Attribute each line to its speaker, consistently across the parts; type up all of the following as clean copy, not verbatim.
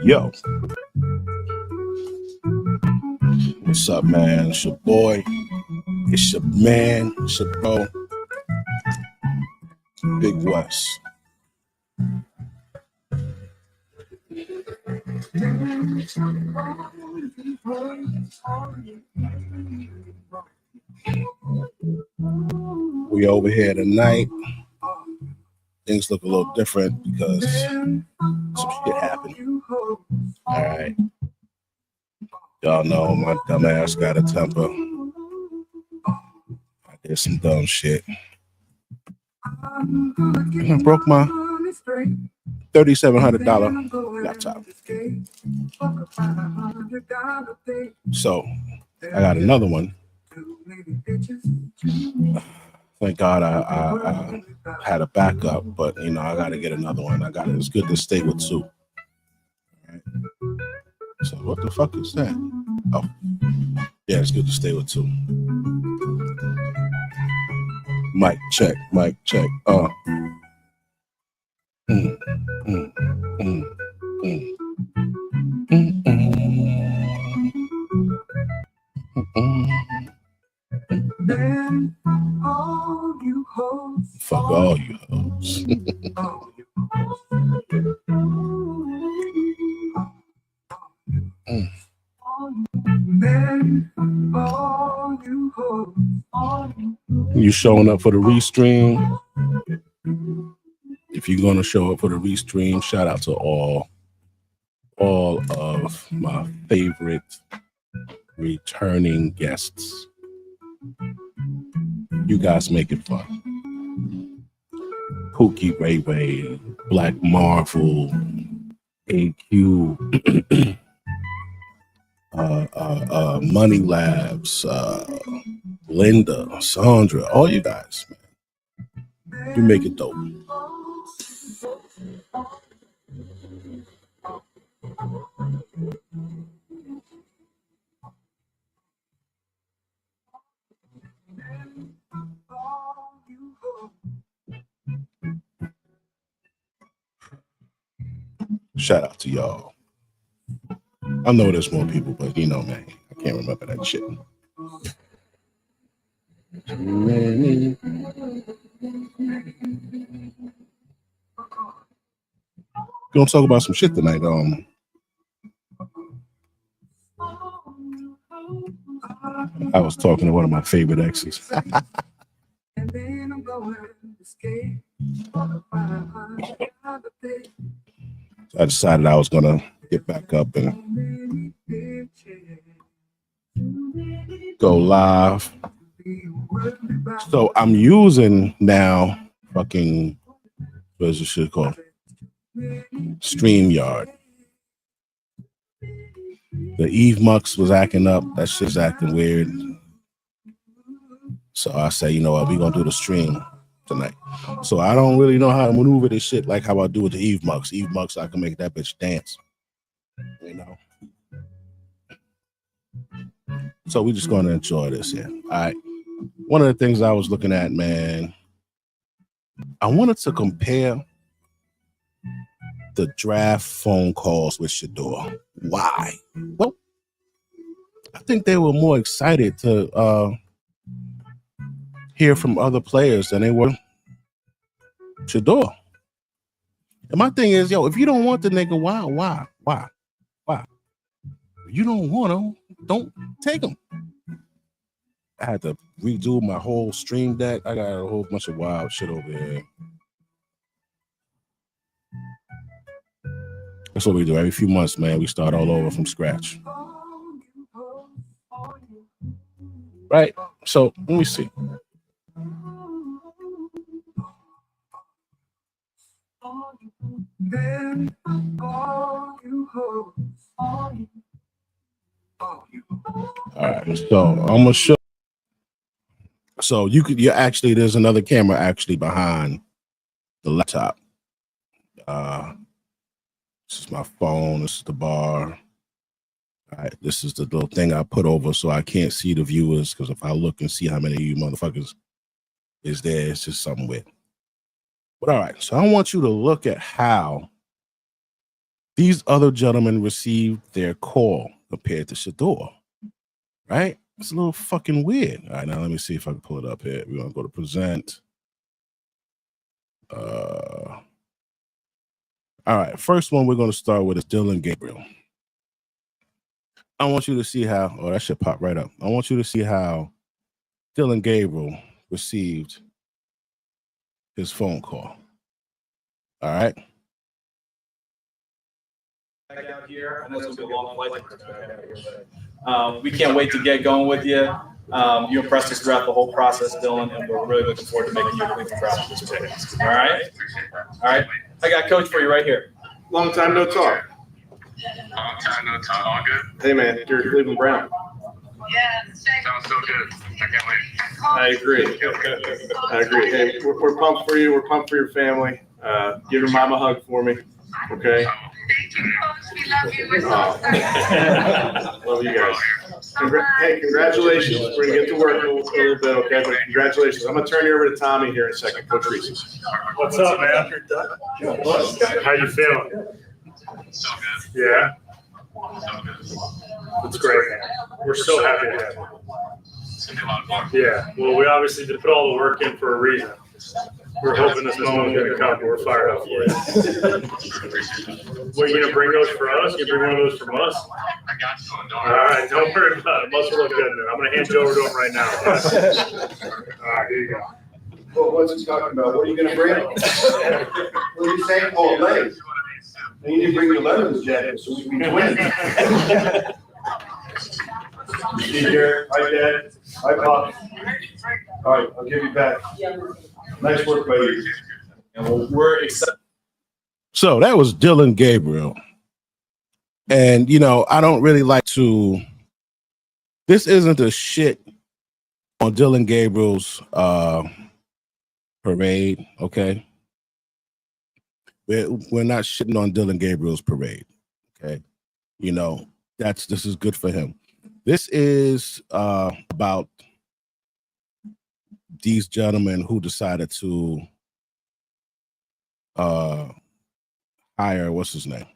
Speaker 1: Yo, what's up, man? It's your boy. It's your man. It's your bro. Big West. We over here tonight. Things look a little different because some shit happened. All right. Y'all know my dumb ass got a temper. I did some dumb shit. And I broke my $3,700 laptop. So I got another one. Thank God I had a backup, but you know I got to get another one. It's good to stay with two. Right. So what the fuck is that? Oh, yeah, it's good to stay with two. Mic check, mic check. Then all you hoes. Fuck all you hoes. You showing up for the restream? If you're gonna show up for the restream, shout out to all of my favorite returning guests. You guys make it fun. Pookie Ray Ray, Black Marvel, AQ, Money Labs, Linda, Sandra, all you guys, man. You make it dope. Shout out to y'all. I know there's more people, but you know, man, I can't remember that shit. Gonna talk about some shit tonight. I was talking to one of my favorite exes. So I decided I was gonna get back up and go live. So I'm using now fucking, what is this shit called? StreamYard. The Eve Mux was acting up. That shit's acting weird. So I say, you know what, we're gonna do the stream tonight. So I don't really know how to maneuver this shit like how I do with the Eve Mux. Eve Mux, I can make that bitch dance. You know. So we're just gonna enjoy this here. All right. One of the things I was looking at, man, I wanted to compare the draft phone calls with Shedeurs. Why? Well, I think they were more excited to hear from other players than they were Shedeurs. And my thing is, yo, if you don't want the nigga, why? If you don't want him, don't take him. I had to redo my whole stream deck. I got a whole bunch of wild shit over here. That's what we do every few months, man. We start all over from scratch. Right? So let me see. All right, so I'm gonna show. So you actually, there's another camera actually behind the laptop. This is my phone. This is the bar. All right, this is the little thing I put over so I can't see the viewers, because if I look and see how many of you motherfuckers is there, it's just something weird. But all right, so I want you to look at how These other gentlemen received their call compared to Shedeurs, right? It's a little fucking weird. All right, now let me see if I can pull it up here. We're gonna go to present. All right, first one we're gonna start with is Dylan Gabriel. I want you to see how, oh, that should pop right up. I want you to see how Dylan Gabriel received his phone call. All right.
Speaker 2: Out here. I know it's gonna be a long flight. We can't wait to get going with you. You impressed us throughout the whole process, Dylan, and we're really looking forward to making you completely proud of this pick. All right? All right. I got coach for you right here.
Speaker 3: Long time no talk.
Speaker 4: Long time no talk. All good?
Speaker 3: Hey, man, you're Cleveland Brown.
Speaker 4: Yeah, sounds so good. I can't wait.
Speaker 3: I agree. I agree. Hey, we're pumped for you. We're pumped for your family. Give your mom a hug for me. Okay?
Speaker 4: Thank you, Coach. We love you. We're so
Speaker 3: Love you guys. Hey, congratulations. We're going to get to work a little bit, okay? But congratulations. I'm going to turn you over to Tommy here in a second. Coach Reese.
Speaker 5: What's up, man? How you feeling?
Speaker 4: So good.
Speaker 5: Yeah?
Speaker 4: So good.
Speaker 5: That's great, man. We're so happy to have you.
Speaker 4: It's going to be a lot of fun.
Speaker 5: Yeah. Well, we obviously did put all the work in for a reason. We're hoping this moment is going to come, but we're fired up for you. What, you going to bring those for us? You bring one of those from us?
Speaker 4: I got you.
Speaker 5: All right. Don't worry about it. Must look good, man. I'm going to hand you over to him right now. All right. Here you go.
Speaker 3: Well, what's he talking about? What are you going to bring? What are you saying? Oh, legs. You need to bring your Leather's jacket so we can be twins. Here. Hi, Dad. Hi, Pop. All right, I'll give you back. Nice work, buddy.
Speaker 2: And we're excited.
Speaker 1: So that was Dylan Gabriel. And, you know, I don't really like to, this isn't a shit on Dylan Gabriel's parade, okay? We're not shitting on Dylan Gabriel's parade, okay? You know, this is good for him. This is about these gentlemen who decided to hire, what's his name?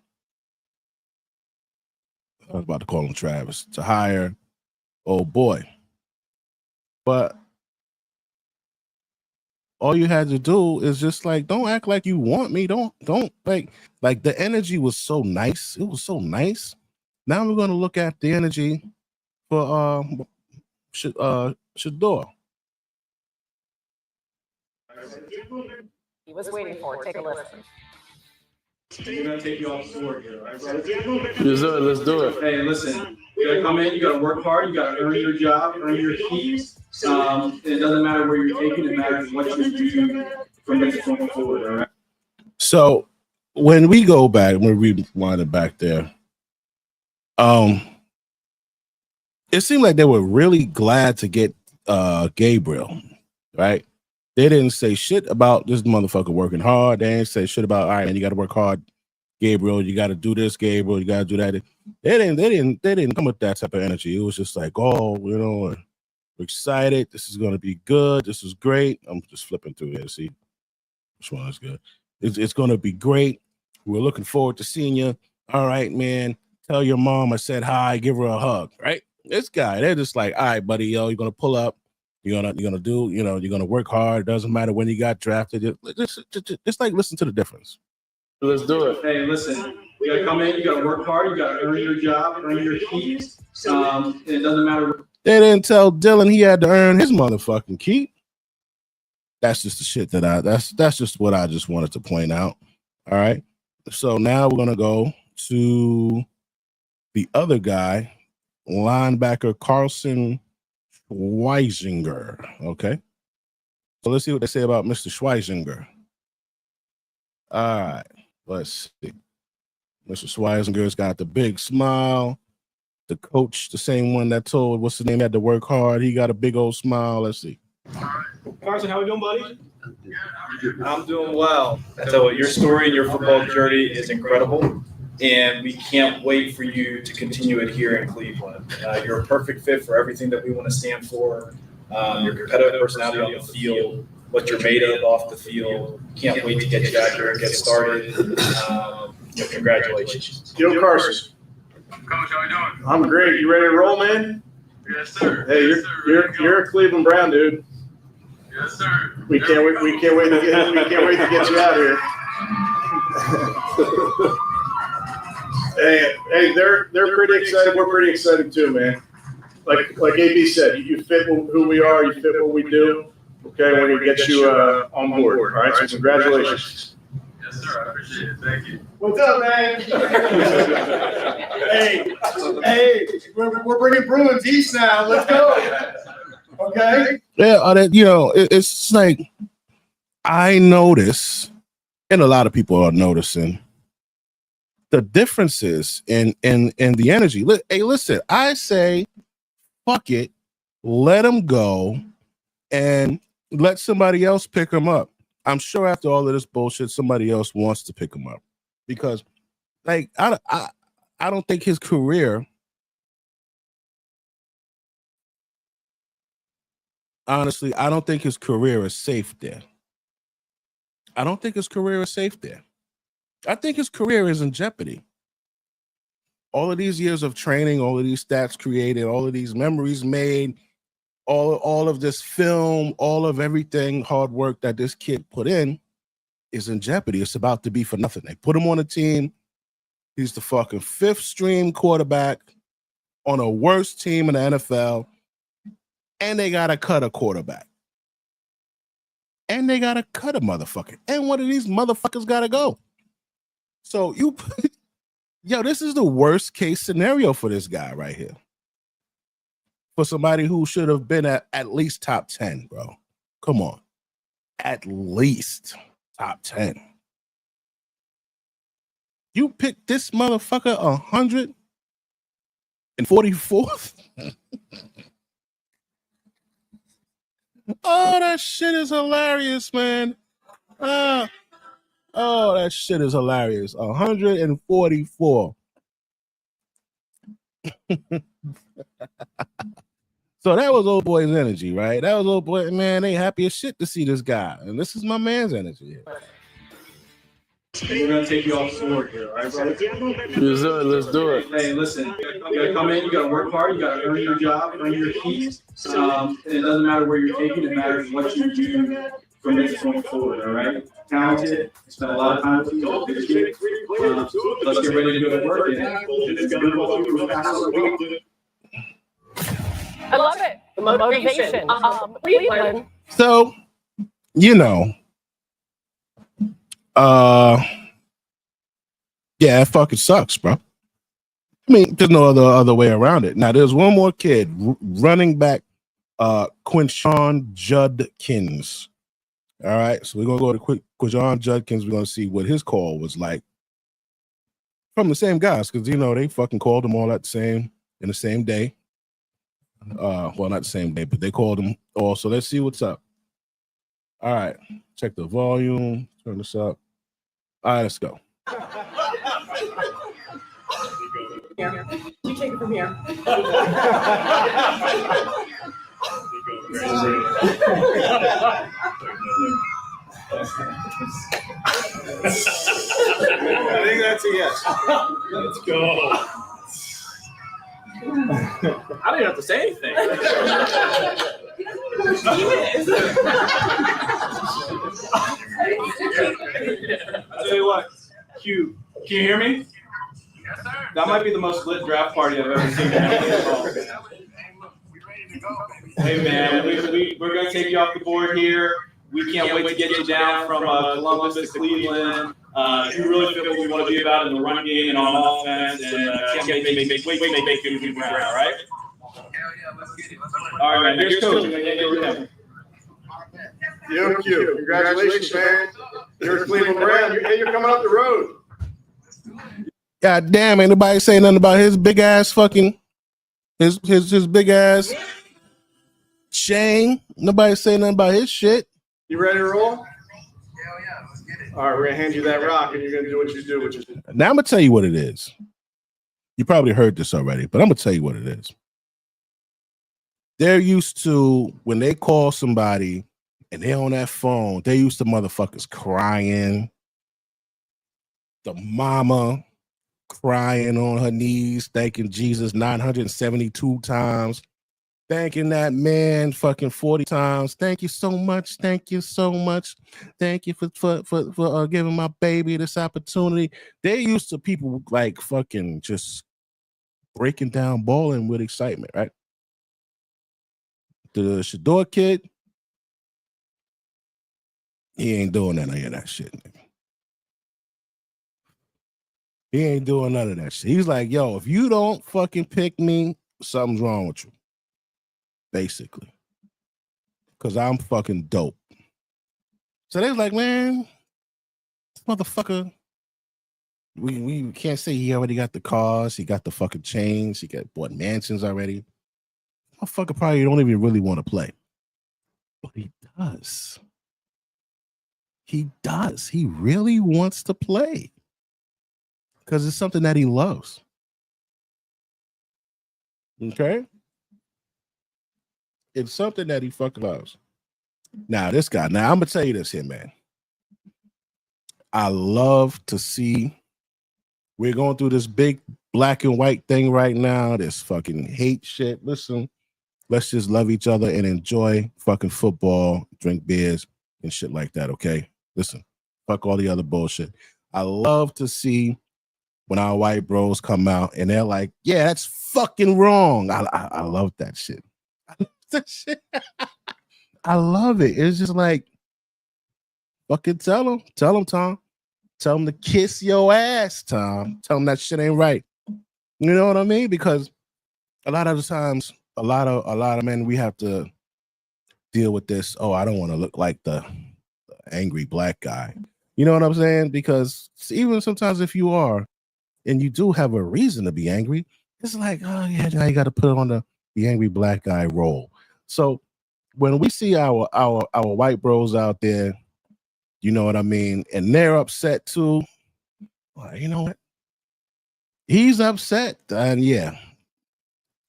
Speaker 1: I was about to call him Travis, to hire old boy. But all you had to do is just like, don't act like you want me. Don't like the energy was so nice. It was so nice. Now we're gonna look at the energy for Shedeurs.
Speaker 6: He was waiting for it. Take a listen.
Speaker 2: We're gonna take you off the board here, right, brother?
Speaker 7: Yes, sir. Let's do it.
Speaker 2: Hey, listen, you gotta come in, you gotta work hard, you gotta earn your job, earn your keep. It doesn't matter where you're taking, it matters what you do from this point forward, all right?
Speaker 1: So when we go back, when we rewind it back there, it seemed like they were really glad to get Gabriel, right? They didn't say shit about this motherfucker working hard. They didn't say shit about, all right, man, you got to work hard, Gabriel. You got to do this, Gabriel. You got to do that. They didn't come with that type of energy. It was just like, oh, you know, we're excited. This is going to be good. This is great. I'm just flipping through here. See which one is good. It's going to be great. We're looking forward to seeing you. All right, man. Tell your mom I said hi. Give her a hug. Right? This guy, they're just like, all right, buddy, yo, you're going to pull up. You're gonna do, you know, you're gonna work hard. It doesn't matter when you got drafted. Just like listen to the difference.
Speaker 7: Let's do it.
Speaker 2: Hey, listen, you gotta come in, you gotta work hard, you gotta earn your job, earn your keep. It doesn't matter.
Speaker 1: They didn't tell Dylan he had to earn his motherfucking keep. That's just the shit that that's just what I just wanted to point out. All right. So now we're gonna go to the other guy, linebacker Carson Schweizinger. Okay. So let's see what they say about Mr. Schweizinger. All right. Let's see. Mr. Schweizinger's got the big smile. The coach, the same one that told what's the name, had to work hard. He got a big old smile. Let's see.
Speaker 2: Carson, how are you doing, buddy? I'm doing well. I tell you what, your story and your football journey is incredible, and we can't wait for you to continue it here in Cleveland. You're a perfect fit for everything that we want to stand for. Your competitive personality on the field, what you're made of off the field. Can't wait to get you out here and get started. Congratulations.
Speaker 3: Yo, Carson.
Speaker 4: Coach, how you doing?
Speaker 3: I'm great. You ready to roll, man?
Speaker 4: Yes, sir.
Speaker 3: Hey,
Speaker 4: Yes, sir.
Speaker 3: you're a Cleveland Brown, dude.
Speaker 4: Yes, sir.
Speaker 3: We can't wait to get you out here. Hey, they're pretty excited. We're pretty excited too, man. Like AB said, you fit who we are. You fit what we do. Okay, we're gonna get you on board. All right, so congratulations.
Speaker 4: Yes, sir. I appreciate it. Thank you.
Speaker 3: What's up, man? hey, we're bringing Bruins East now. Let's go. Okay.
Speaker 1: Yeah, it's like I notice, and a lot of people are noticing the differences in the energy. Hey, listen, I say, fuck it, let him go, and let somebody else pick him up. I'm sure after all of this bullshit, somebody else wants to pick him up because, like, I don't think his career. Honestly, I don't think his career is safe there. I think his career is in jeopardy. All of these years of training, all of these stats created, all of these memories made, all of this film, all of everything, hard work that this kid put in is in jeopardy. It's about to be for nothing. They put him on a team. He's the fucking fifth string quarterback on a worst team in the NFL. And they got to cut a quarterback. And they got to cut a motherfucker. And one of these motherfuckers got to go. So this is the worst case scenario for this guy right here. For somebody who should have been at least top 10, bro. Come on. At least top 10. You picked this motherfucker 144th? Oh, that shit is hilarious, man. Oh, that shit is hilarious. 144. So that was old boy's energy, right? That was old boy, man. They happy as shit to see this guy. And this is my man's energy.
Speaker 2: We're gonna take you off the board here, all right, brother?
Speaker 7: Yes, sir. Let's do it.
Speaker 2: Hey, listen, you gotta come in, you gotta work hard, you gotta earn your job, earn your keys. And it doesn't matter where you're taking, it matters what you do from this point forward, all right? Talented, spent a lot of time with you, good kid. Let's get ready to go to work.
Speaker 6: I love it. The motivation. Cleveland.
Speaker 1: So, yeah, it fucking sucks, bro. I mean, there's no other way around it. Now, there's one more kid, running back, Quinshon Judkins. All right, so we're gonna go to Quinshon Judkins. We're gonna see what his call was like from the same guys, because they fucking called him all in the same day. Well, not the same day, but they called him all. So let's see what's up. All right, check the volume. Turn this up. All right, let's go.
Speaker 6: Here. You take it from here.
Speaker 3: I think that's a yes.
Speaker 2: Let's go. I don't even have to say anything. I'll tell you what, Q, can you hear me?
Speaker 4: Yes, sir.
Speaker 2: That might be the most lit draft party I've ever seen.
Speaker 4: We ready to go, baby.
Speaker 2: Hey man, we're gonna take you off the board here. We can't wait to get you down from Columbus to Cleveland. You really feel what we want to be about in the run game and on offense, and can't wait to make you move around, all right?
Speaker 4: Hell yeah, let's get it. Let's do it.
Speaker 2: All right, man. Here's coach.
Speaker 3: Yo, Q, congratulations, man. You're a Cleveland Brown. You're coming up the road.
Speaker 1: God damn, ain't nobody saying nothing about his big ass fucking his big ass Shane. Nobody saying nothing about his shit.
Speaker 3: You ready to roll?
Speaker 4: Hell yeah, let's get it.
Speaker 3: All right, we're gonna hand you that rock, and you're gonna do what you do, which is
Speaker 1: Now I'm gonna tell you what it is. You probably heard this already, but I'm gonna tell you what it is. They're used to when they call somebody and they're on that phone, they're used to motherfuckers crying. The mama crying on her knees, thanking Jesus 972 times, thanking that man fucking 40 times. Thank you so much. Thank you so much. Thank you for giving my baby this opportunity. They used to people like fucking just breaking down, bawling with excitement, right? The Shedeurs kid, he ain't doing none of that shit, nigga. He ain't doing none of that shit. He's like, yo, if you don't fucking pick me, something's wrong with you. Basically. Because I'm fucking dope. So they was like, man, this motherfucker, we can't say he already got the cars, he got the fucking chains, he got bought mansions already. Motherfucker probably don't even really want to play. But he does. He does. He really wants to play. Because it's something that he loves. Okay? It's something that he fucking loves. Now, this guy, now I'm going to tell you this here, man. I love to see, we're going through this big black and white thing right now, this fucking hate shit. Listen, let's just love each other and enjoy fucking football, drink beers and shit like that, okay? Listen, fuck all the other bullshit. I love to see when our white bros come out and they're like, yeah, that's fucking wrong. I love that shit. I love that shit. I love it. It's just like, fucking tell them, Tom. Tell them to kiss your ass, Tom. Tell them that shit ain't right. You know what I mean? Because a lot of the times, a lot of men, we have to deal with this. Oh, I don't want to look like the angry black guy. You know what I'm saying? Because even sometimes if you are, and you do have a reason to be angry, it's like, oh yeah, now you got to put on the angry black guy role. So when we see our white bros out there, you know what I mean, and they're upset too, well, you know what? He's upset, and yeah,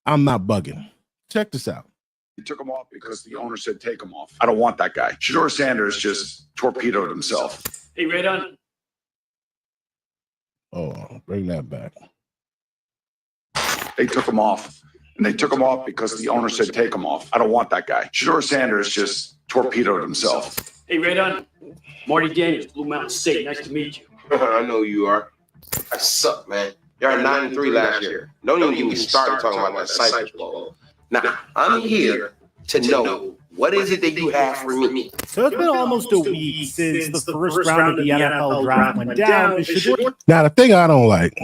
Speaker 1: I'm not bugging. Check this out.
Speaker 8: He took him off because the owner said take him off. I don't want that guy. Shedeurs Sanders just torpedoed himself.
Speaker 5: Hey, right on.
Speaker 1: Oh, bring that back.
Speaker 8: They took him off. And they took him off because the owner said take him off. I don't want that guy. Shedeurs Sanders just torpedoed himself.
Speaker 5: Hey, right on. Marty Daniels, Blue Mountain State. Nice to meet you.
Speaker 9: I know you are. I suck, man. Y'all are 9-3 last year. Don't even get me started talking about that Cypress Bowl. Now, I'm here to know what is it that you have for me.
Speaker 10: So it's been almost a week since the first round of the NFL draft went down.
Speaker 1: Now, the thing I don't like.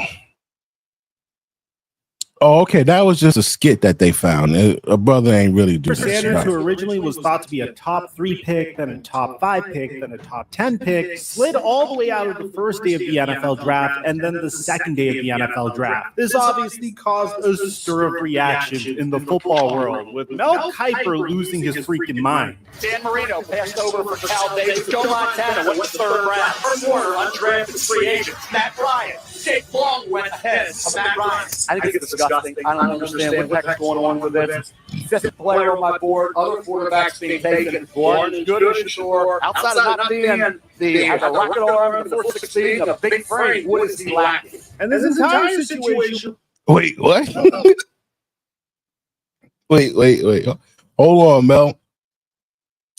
Speaker 1: Oh, okay. That was just a skit that they found. A brother ain't really doing that.
Speaker 10: Sanders, who originally was thought to be a top 3 pick, then a top 5 pick, then a top 10 pick, slid all the way out of the first day of the NFL draft and then the second day of the NFL draft. This obviously caused a stir of reaction in the football world, with Mel Kiper losing his freaking mind.
Speaker 11: Dan Marino passed over for Cal Davis. Joe Montana went in the third round. Herb Warner, undrafted free agent. Matt Ryan. Jake Long went ahead of Matt Ryan.
Speaker 12: I think it's disgusting. I don't understand what the heck's going on with this. Fifth player on my board, other quarterbacks being taken. Warren is good as sure. Outside of not being the rocket arm, the 416, the big frame, what is he lacking?
Speaker 10: And this entire situation.
Speaker 1: Wait, what? wait. Hold on, Mel.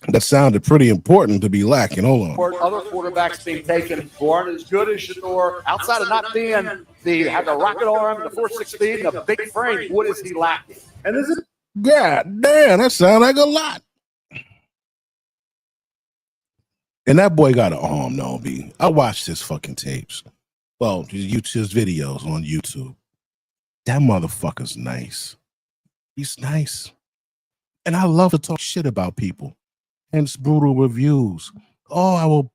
Speaker 1: That sounded pretty important to be lacking. Hold on.
Speaker 12: Other quarterbacks being taken. Warren is good as Shedeurs. Outside of not being the rocket arm, the 416, the big frame, what is he lacking?
Speaker 10: And this is
Speaker 1: God damn, that sounds like a lot. And that boy got an arm, no B. I watched his fucking tapes. Well, his videos on YouTube. That motherfucker's nice. He's nice. And I love to talk shit about people. Hence brutal reviews. Oh, I will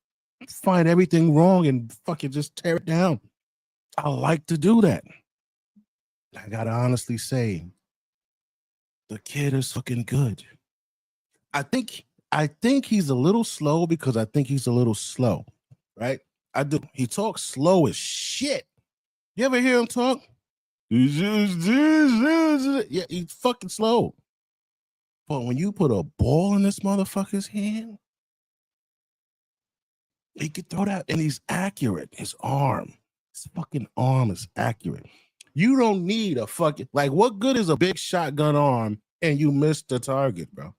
Speaker 1: find everything wrong and fucking just tear it down. I like to do that. I gotta honestly say, the kid is fucking good. I think he's a little slow because I think he's a little slow, right? I do. He talks slow as shit. You ever hear him talk? Yeah, he's fucking slow. But when you put a ball in this motherfucker's hand, he could throw that, and he's accurate. His arm, His fucking arm is accurate. You don't need a fucking, like, what good is a big shotgun arm and you miss the target, bro?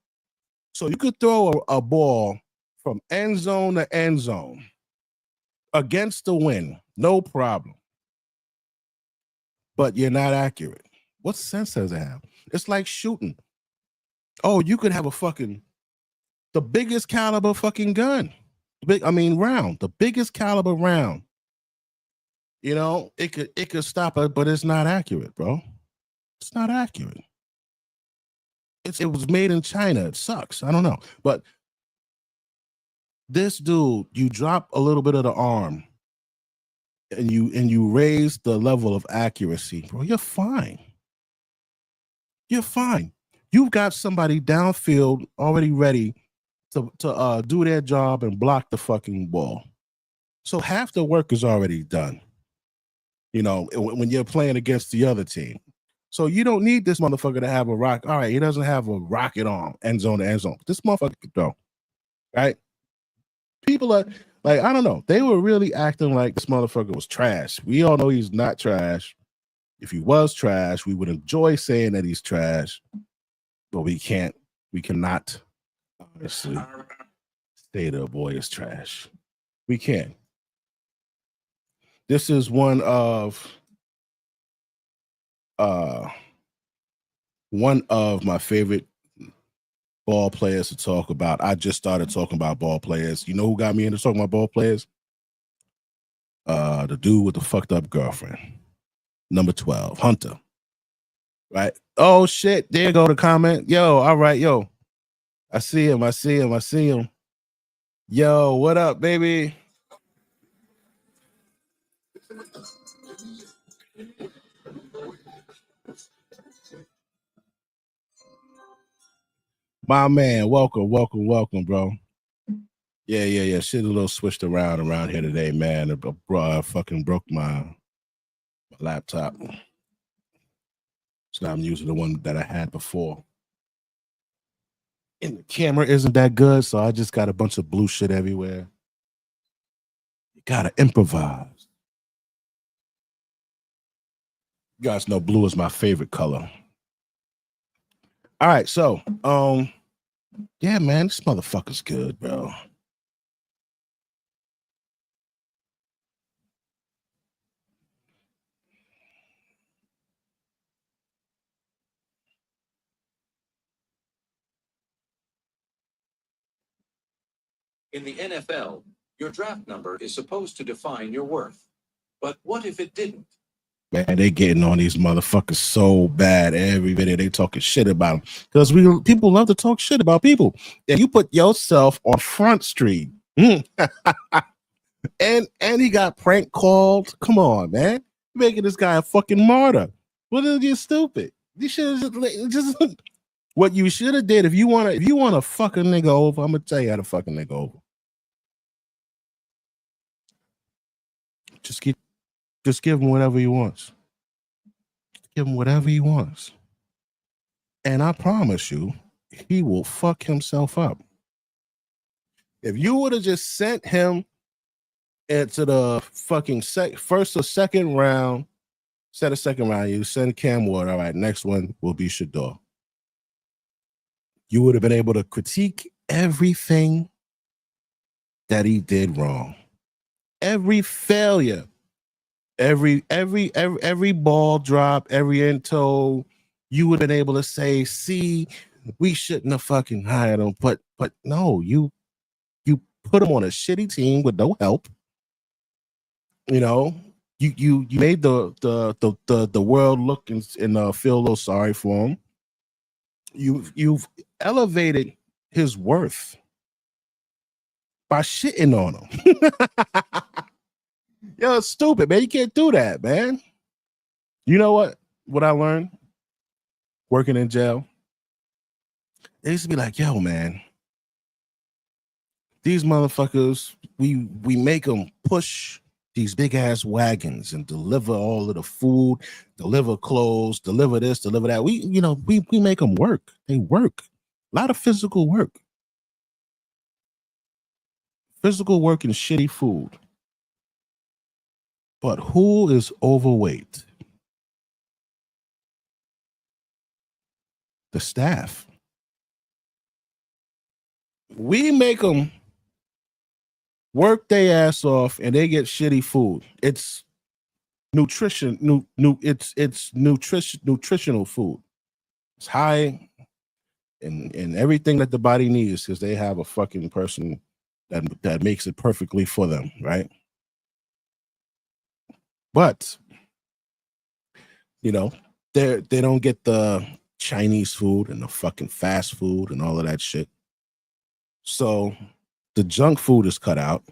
Speaker 1: So you could throw a ball from end zone to end zone against the wind, no problem. But you're not accurate. What sense does it have? It's like shooting. Oh, you could have the biggest caliber fucking gun. Round. The biggest caliber round. You know, it could stop it, but it's not accurate, bro. It's not accurate. It was made in China. It sucks. I don't know. But this dude, you drop a little bit of the arm and you raise the level of accuracy, bro, you're fine. You're fine. You've got somebody downfield already ready to do their job and block the fucking ball. So half the work is already done. You know, when you're playing against the other team. So you don't need this motherfucker to have a rock. All right, he doesn't have a rocket arm, end zone to end zone. This motherfucker can throw, right? People are like, I don't know. They were really acting like this motherfucker was trash. We all know he's not trash. If he was trash, we would enjoy saying that he's trash, but we cannot honestly say the boy is trash. We can't. This is one of my favorite ball players to talk about. I just started talking about ball players. You know who got me into talking about ball players? The dude with the fucked up girlfriend. Number 12, Hunter. Right? Oh shit, there go the comment. Yo, all right, yo. I see him. Yo, what up, baby? My man, welcome, bro. Yeah. Shit a little switched around here today, man. I fucking broke my laptop. So now I'm using the one that I had before. And the camera isn't that good, so I just got a bunch of blue shit everywhere. You gotta improvise. You guys know blue is my favorite color. All right, so yeah, man, this motherfucker's good, bro.
Speaker 13: In the NFL, your draft number is supposed to define your worth. But what if it didn't?
Speaker 1: Man, they getting on these motherfuckers so bad. Every video they talking shit about them. Because people love to talk shit about people. And you put yourself on Front Street. and he got prank called. Come on, man. You're making this guy a fucking martyr. What are you stupid? You should just what you should have did if you want to fuck a nigga over, I'm gonna tell you how to fuck a nigga over. Just give him whatever he wants. Give him whatever he wants. And I promise you, he will fuck himself up. If you would have just sent him into the fucking first or second round, set a second round, you send Cam Ward, all right, next one will be Shedeurs. You would have been able to critique everything that he did wrong. Every failure, every ball drop, every into, you would have been able to say, see, we shouldn't have fucking hired him. But no, you put him on a shitty team with no help. You know, you made the world look and feel a little sorry for him. You've elevated his worth by shitting on him. Yo, it's stupid, man. You can't do that, man. You know what I learned working in jail? They used to be like, yo, man, these motherfuckers, we make them push these big ass wagons and deliver all of the food, deliver clothes, deliver this, deliver that. We make them work. They work. A lot of physical work. Physical work and shitty food. But who is overweight? The staff. We make them work their ass off and they get shitty food. It's nutritional food. It's high in everything that the body needs because they have a fucking person that makes it perfectly for them, right? But you know, they don't get the Chinese food and the fucking fast food and all of that shit. So the junk food is cut out.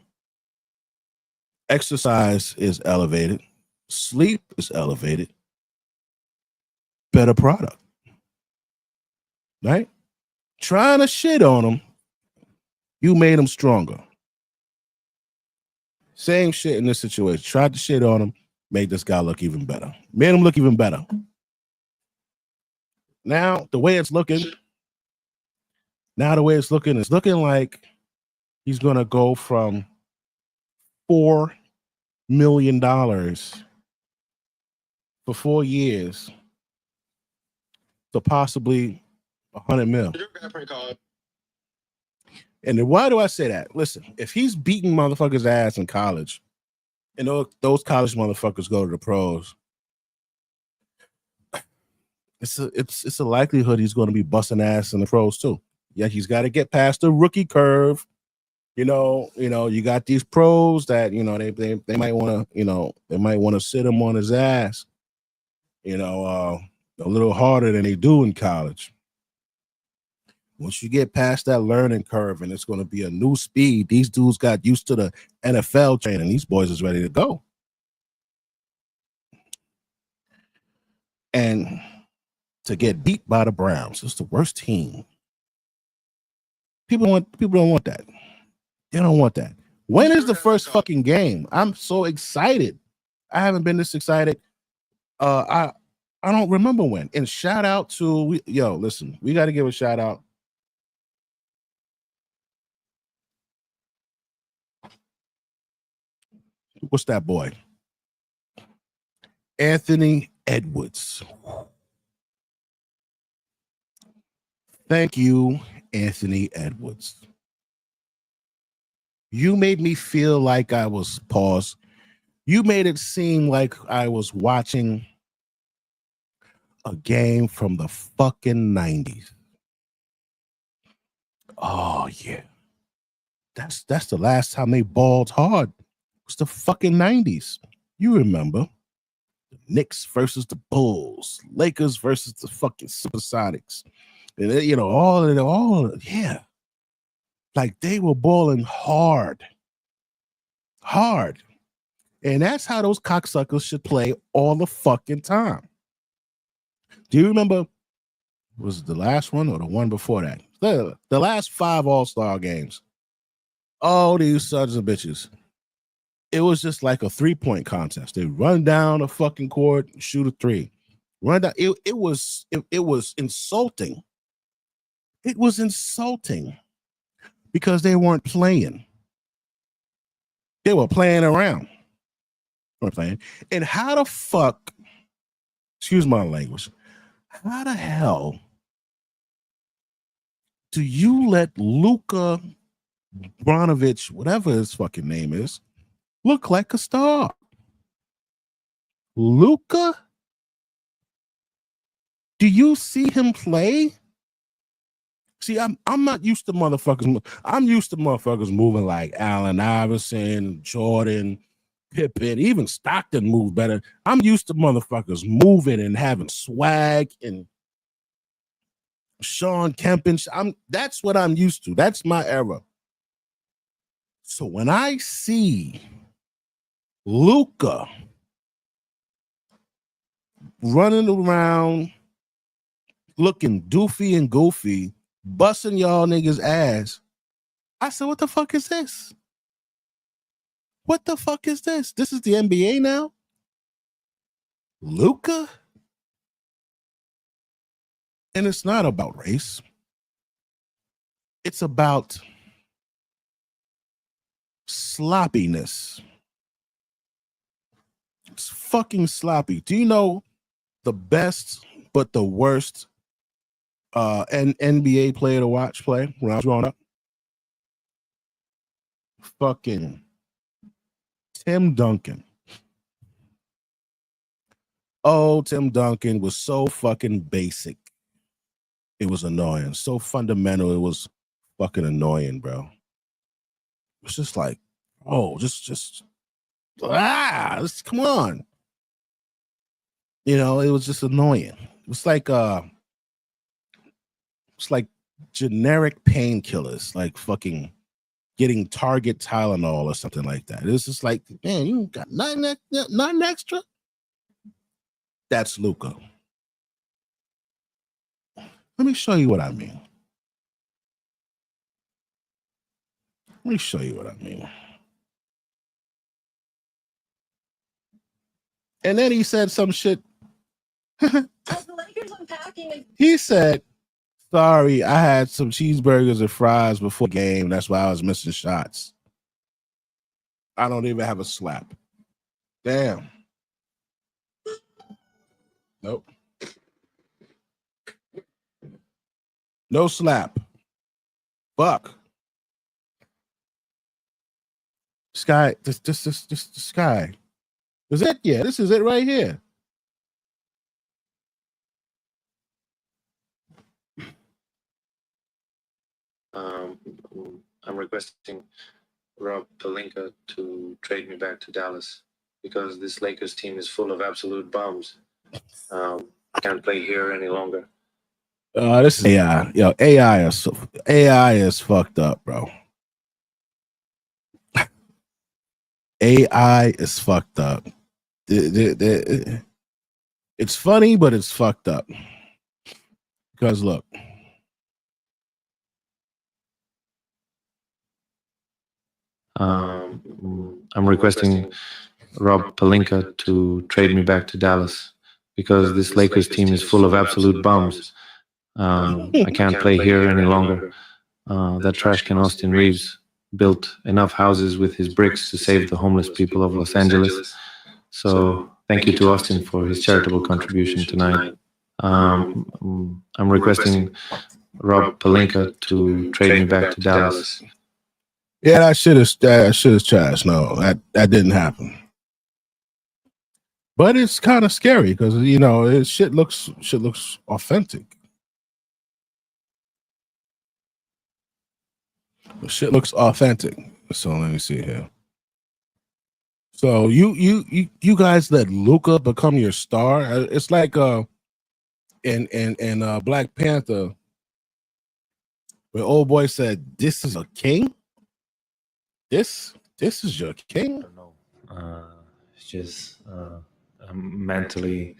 Speaker 1: Exercise is elevated. Sleep is elevated. Better product. Right? Trying to shit on them, you made them stronger. Same shit in this situation. Tried to shit on him, made this guy look even better. Made him look even better. Now, the way it's looking, it's looking like he's going to go from $4 million for 4 years to possibly 100 mil. And then why do I say that? Listen, if he's beating motherfuckers' ass in college, and those college motherfuckers go to the pros, it's a likelihood he's going to be busting ass in the pros too. Yeah, he's got to get past the rookie curve. You got these pros that they might want to they might want to sit him on his ass, a little harder than they do in college. Once you get past that learning curve and it's going to be a new speed, these dudes got used to the NFL training. These boys is ready to go. And to get beat by the Browns, it's the worst team. People don't want that. They don't want that. When is the first fucking game? I'm so excited. I haven't been this excited. I don't remember when. And shout out to listen, we got to give a shout out. What's that boy? Anthony Edwards. Thank you, Anthony Edwards. You made me feel like I was paused. You made it seem like I was watching a game from the fucking 90s. Oh, yeah. That's the last time they balled hard. It was the fucking 90s. You remember. The Knicks versus the Bulls. Lakers versus the fucking Supersonics. And yeah. Like they were balling hard. Hard. And that's how those cocksuckers should play all the fucking time. Do you remember, was it the last one or the one before that? The last 5 All-Star games. Oh, these sons of bitches. It was just like a 3-point contest. They run down the fucking court, shoot a 3. Run down. It was insulting. It was insulting because they weren't playing. They were playing around. They weren't playing. And how the fuck, excuse my language, how the hell do you let Luka Bronovich, whatever his fucking name is, look like a star? Luka? Do you see him play? See, I'm not used to motherfuckers. I'm used to motherfuckers moving like Allen Iverson, Jordan, Pippen, even Stockton moved better. I'm used to motherfuckers moving and having swag and Sean Kemp and that's what I'm used to. That's my era. So when I see Luka running around looking doofy and goofy, busting y'all niggas ass, I said, what the fuck is this? What the fuck is this? This is the NBA now? Luka? And it's not about race. It's about sloppiness. It's fucking sloppy. Do you know the best but the worst NBA player to watch play when I was growing up? Fucking Tim Duncan. Oh, Tim Duncan was so fucking basic. It was annoying. So fundamental. It was fucking annoying, bro. It was just like, oh, just come on. You know, it was just annoying. It was like generic painkillers, like fucking getting Target Tylenol or something like that. It's just like, man, you got nothing extra. That's Luka. Let me show you what I mean. Let me show you what I mean. And then he said some shit. He said, sorry, I had some cheeseburgers and fries before the game. That's why I was missing shots. I don't even have a slap. Damn. Nope. No slap. Fuck. Sky, this Sky. Is it? Yeah, this is it right here.
Speaker 14: I'm requesting Rob Pelinka to trade me back to Dallas because this Lakers team is full of absolute bums. I can't play here any longer.
Speaker 1: This is AI. Yo, AI is fucked up, bro. AI is fucked up. It's funny, but it's fucked up. Because look.
Speaker 14: I'm requesting Rob Pelinka to trade me back to Dallas because this Lakers team is full of absolute bums. I can't play here any longer. That trash can Austin Reeves built enough houses with his bricks to save the homeless people of Los Angeles. So thank you to Austin for his charitable contribution tonight. I'm requesting Rob Pelinka to trade me back to Dallas.
Speaker 1: Yeah, that shit is trash. No, that didn't happen. But it's kind of scary because you know shit looks authentic. Shit looks authentic. So let me see here. So you guys let Luka become your star. It's like in Black Panther, where old boy said, "This is a king. This is your king."
Speaker 14: I don't know. It's just I'm mentally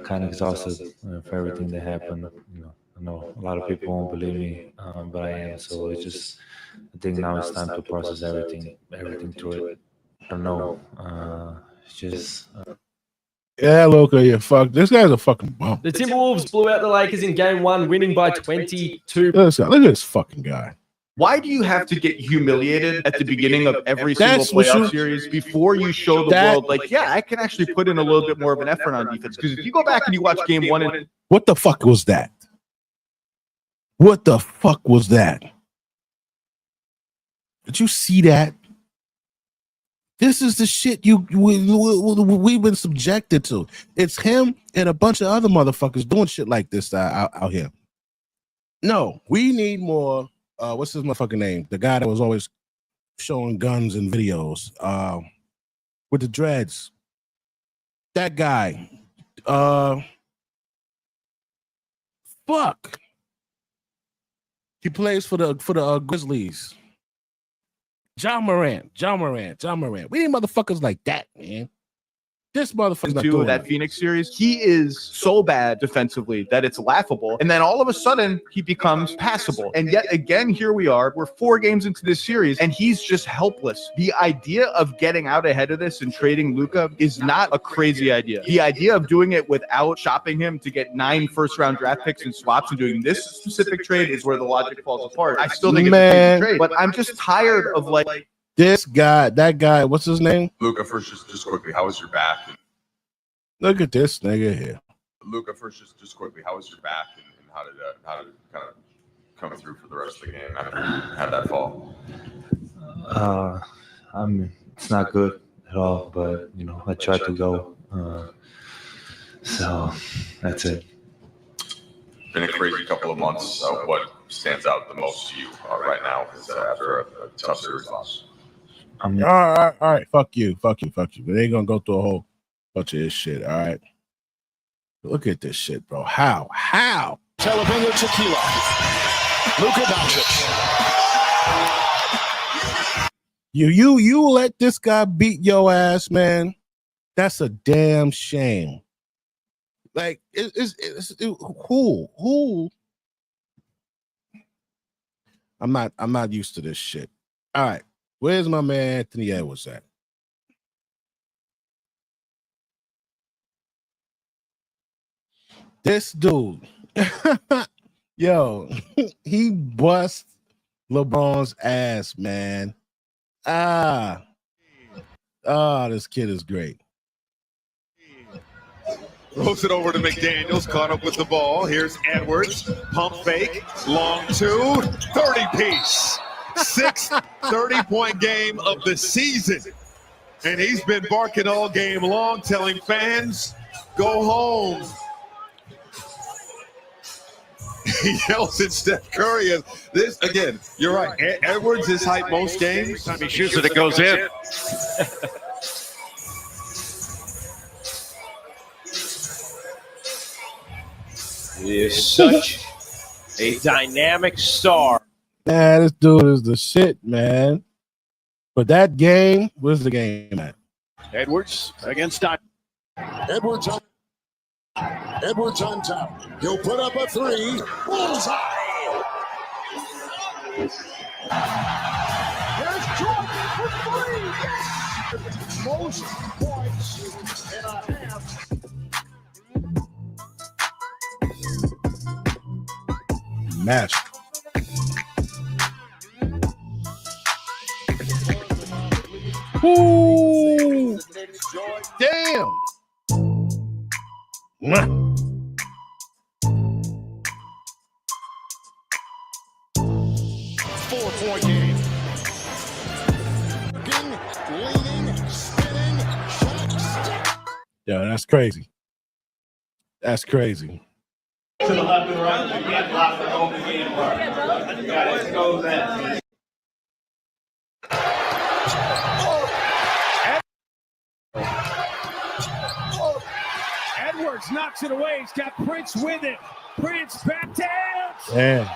Speaker 14: kind of exhausted for everything that happened. You know, I know a lot of people won't believe me, but I am. So it's just, I think now it's time to process everything through it. I don't know. It's just.
Speaker 1: Yeah, Luka, you fuck. This guy's a fucking bum.
Speaker 15: The Timberwolves blew out the Lakers in game 1, winning by 22.
Speaker 1: Look at this fucking guy.
Speaker 16: Why do you have to get humiliated at the beginning of every single playoff series before you show the world, like, yeah, I can actually put in a little bit more of an effort on defense? Because if you go back and you watch game 1 and
Speaker 1: what the fuck was that? What the fuck was that? Did you see that? This is the shit we've been subjected to. It's him and a bunch of other motherfuckers doing shit like this out here. No, we need more. What's his motherfucking name? The guy that was always showing guns in videos with the dreads. That guy. Fuck. He plays for the Grizzlies. John Morant. We need motherfuckers like that, man. This motherfucker's not doing
Speaker 16: that Phoenix series, he is so bad defensively that it's laughable. And then all of a sudden, he becomes passable. And yet again, here we are. We're 4 games into this series, and he's just helpless. The idea of getting out ahead of this and trading Luka is not a crazy idea. The idea of doing it without shopping him to get 9 first-round draft picks and swaps and doing this specific trade is where the logic falls apart. I still think it's a crazy trade, but I'm just tired of like
Speaker 1: This guy, that guy, what's his name?
Speaker 17: Luca, first, just quickly, how was your back?
Speaker 1: Look at this nigga here.
Speaker 17: Luca, first, just quickly, how was your back, and how did it kind of come through for the rest of the game after you had that fall?
Speaker 14: It's not good at all, but you know, I tried to go. So that's it.
Speaker 17: Been a crazy couple of months. What stands out the most to you right now after a tough series loss?
Speaker 1: All right. Fuck you. We ain't gonna go through a whole bunch of this shit. All right. Look at this shit, bro. How?
Speaker 11: Telebingo Tequila. Luka Doncic.
Speaker 1: You let this guy beat your ass, man. That's a damn shame. Like who? I'm not used to this shit. All right. Where's my man Anthony Edwards at? This dude, yo, he bust LeBron's ass, man. This kid is great.
Speaker 18: Throws it over to McDaniels, caught up with the ball. Here's Edwards, pump fake, long two, 30-piece. Sixth 30-point game of the season. And he's been barking all game long, telling fans, go home. He yells at Steph Curry. This again, you're right. Edwards is hyped most games.
Speaker 11: Time he shoots it, it goes in. He is such a dynamic star.
Speaker 1: Man, this dude is the shit, man. But that game, where's the game at?
Speaker 11: Edwards against Dot.
Speaker 19: Edwards on top. He'll put up a three. Bullseye. There's Jordan for three. Yes! Most points in a half.
Speaker 1: Match. Ooh. Damn. Mwah.
Speaker 19: 4-point game. Leaning, spinning,
Speaker 1: Yo, that's crazy. That's crazy.
Speaker 2: To the left and right, you can't block the open game part. You gotta go that.
Speaker 11: Edwards knocks it away. He's got Prince with it. Prince back down.
Speaker 1: Damn.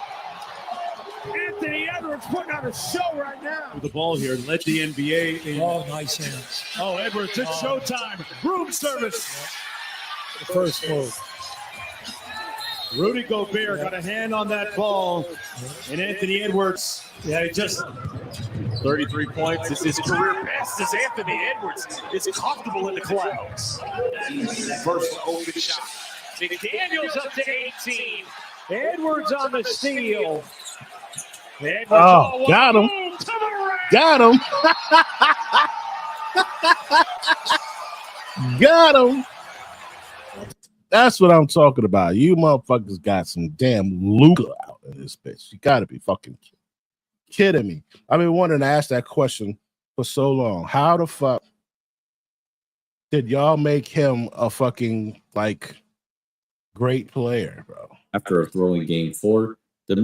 Speaker 11: Anthony Edwards putting on a show right now.
Speaker 20: The ball here and led the NBA in.
Speaker 11: Oh, nice hands. Oh, Edwards, it's showtime. Room service.
Speaker 20: The first move.
Speaker 11: Rudy Gobert got a hand on that ball. And Anthony Edwards, yeah, he just 33 points. It's his career best as Anthony Edwards is comfortable in the clouds. First open shot. McDaniels up to 18. Edwards on the steal. Edwards,
Speaker 1: got him.
Speaker 11: boom, to the rack.
Speaker 1: Got him. Got him. That's what I'm talking about. You motherfuckers got some damn Luka out in this bitch. You gotta be fucking kidding me. I've been wanting to ask that question for so long. How the fuck did y'all make him a fucking like great player, bro?
Speaker 21: After a thrilling game four, the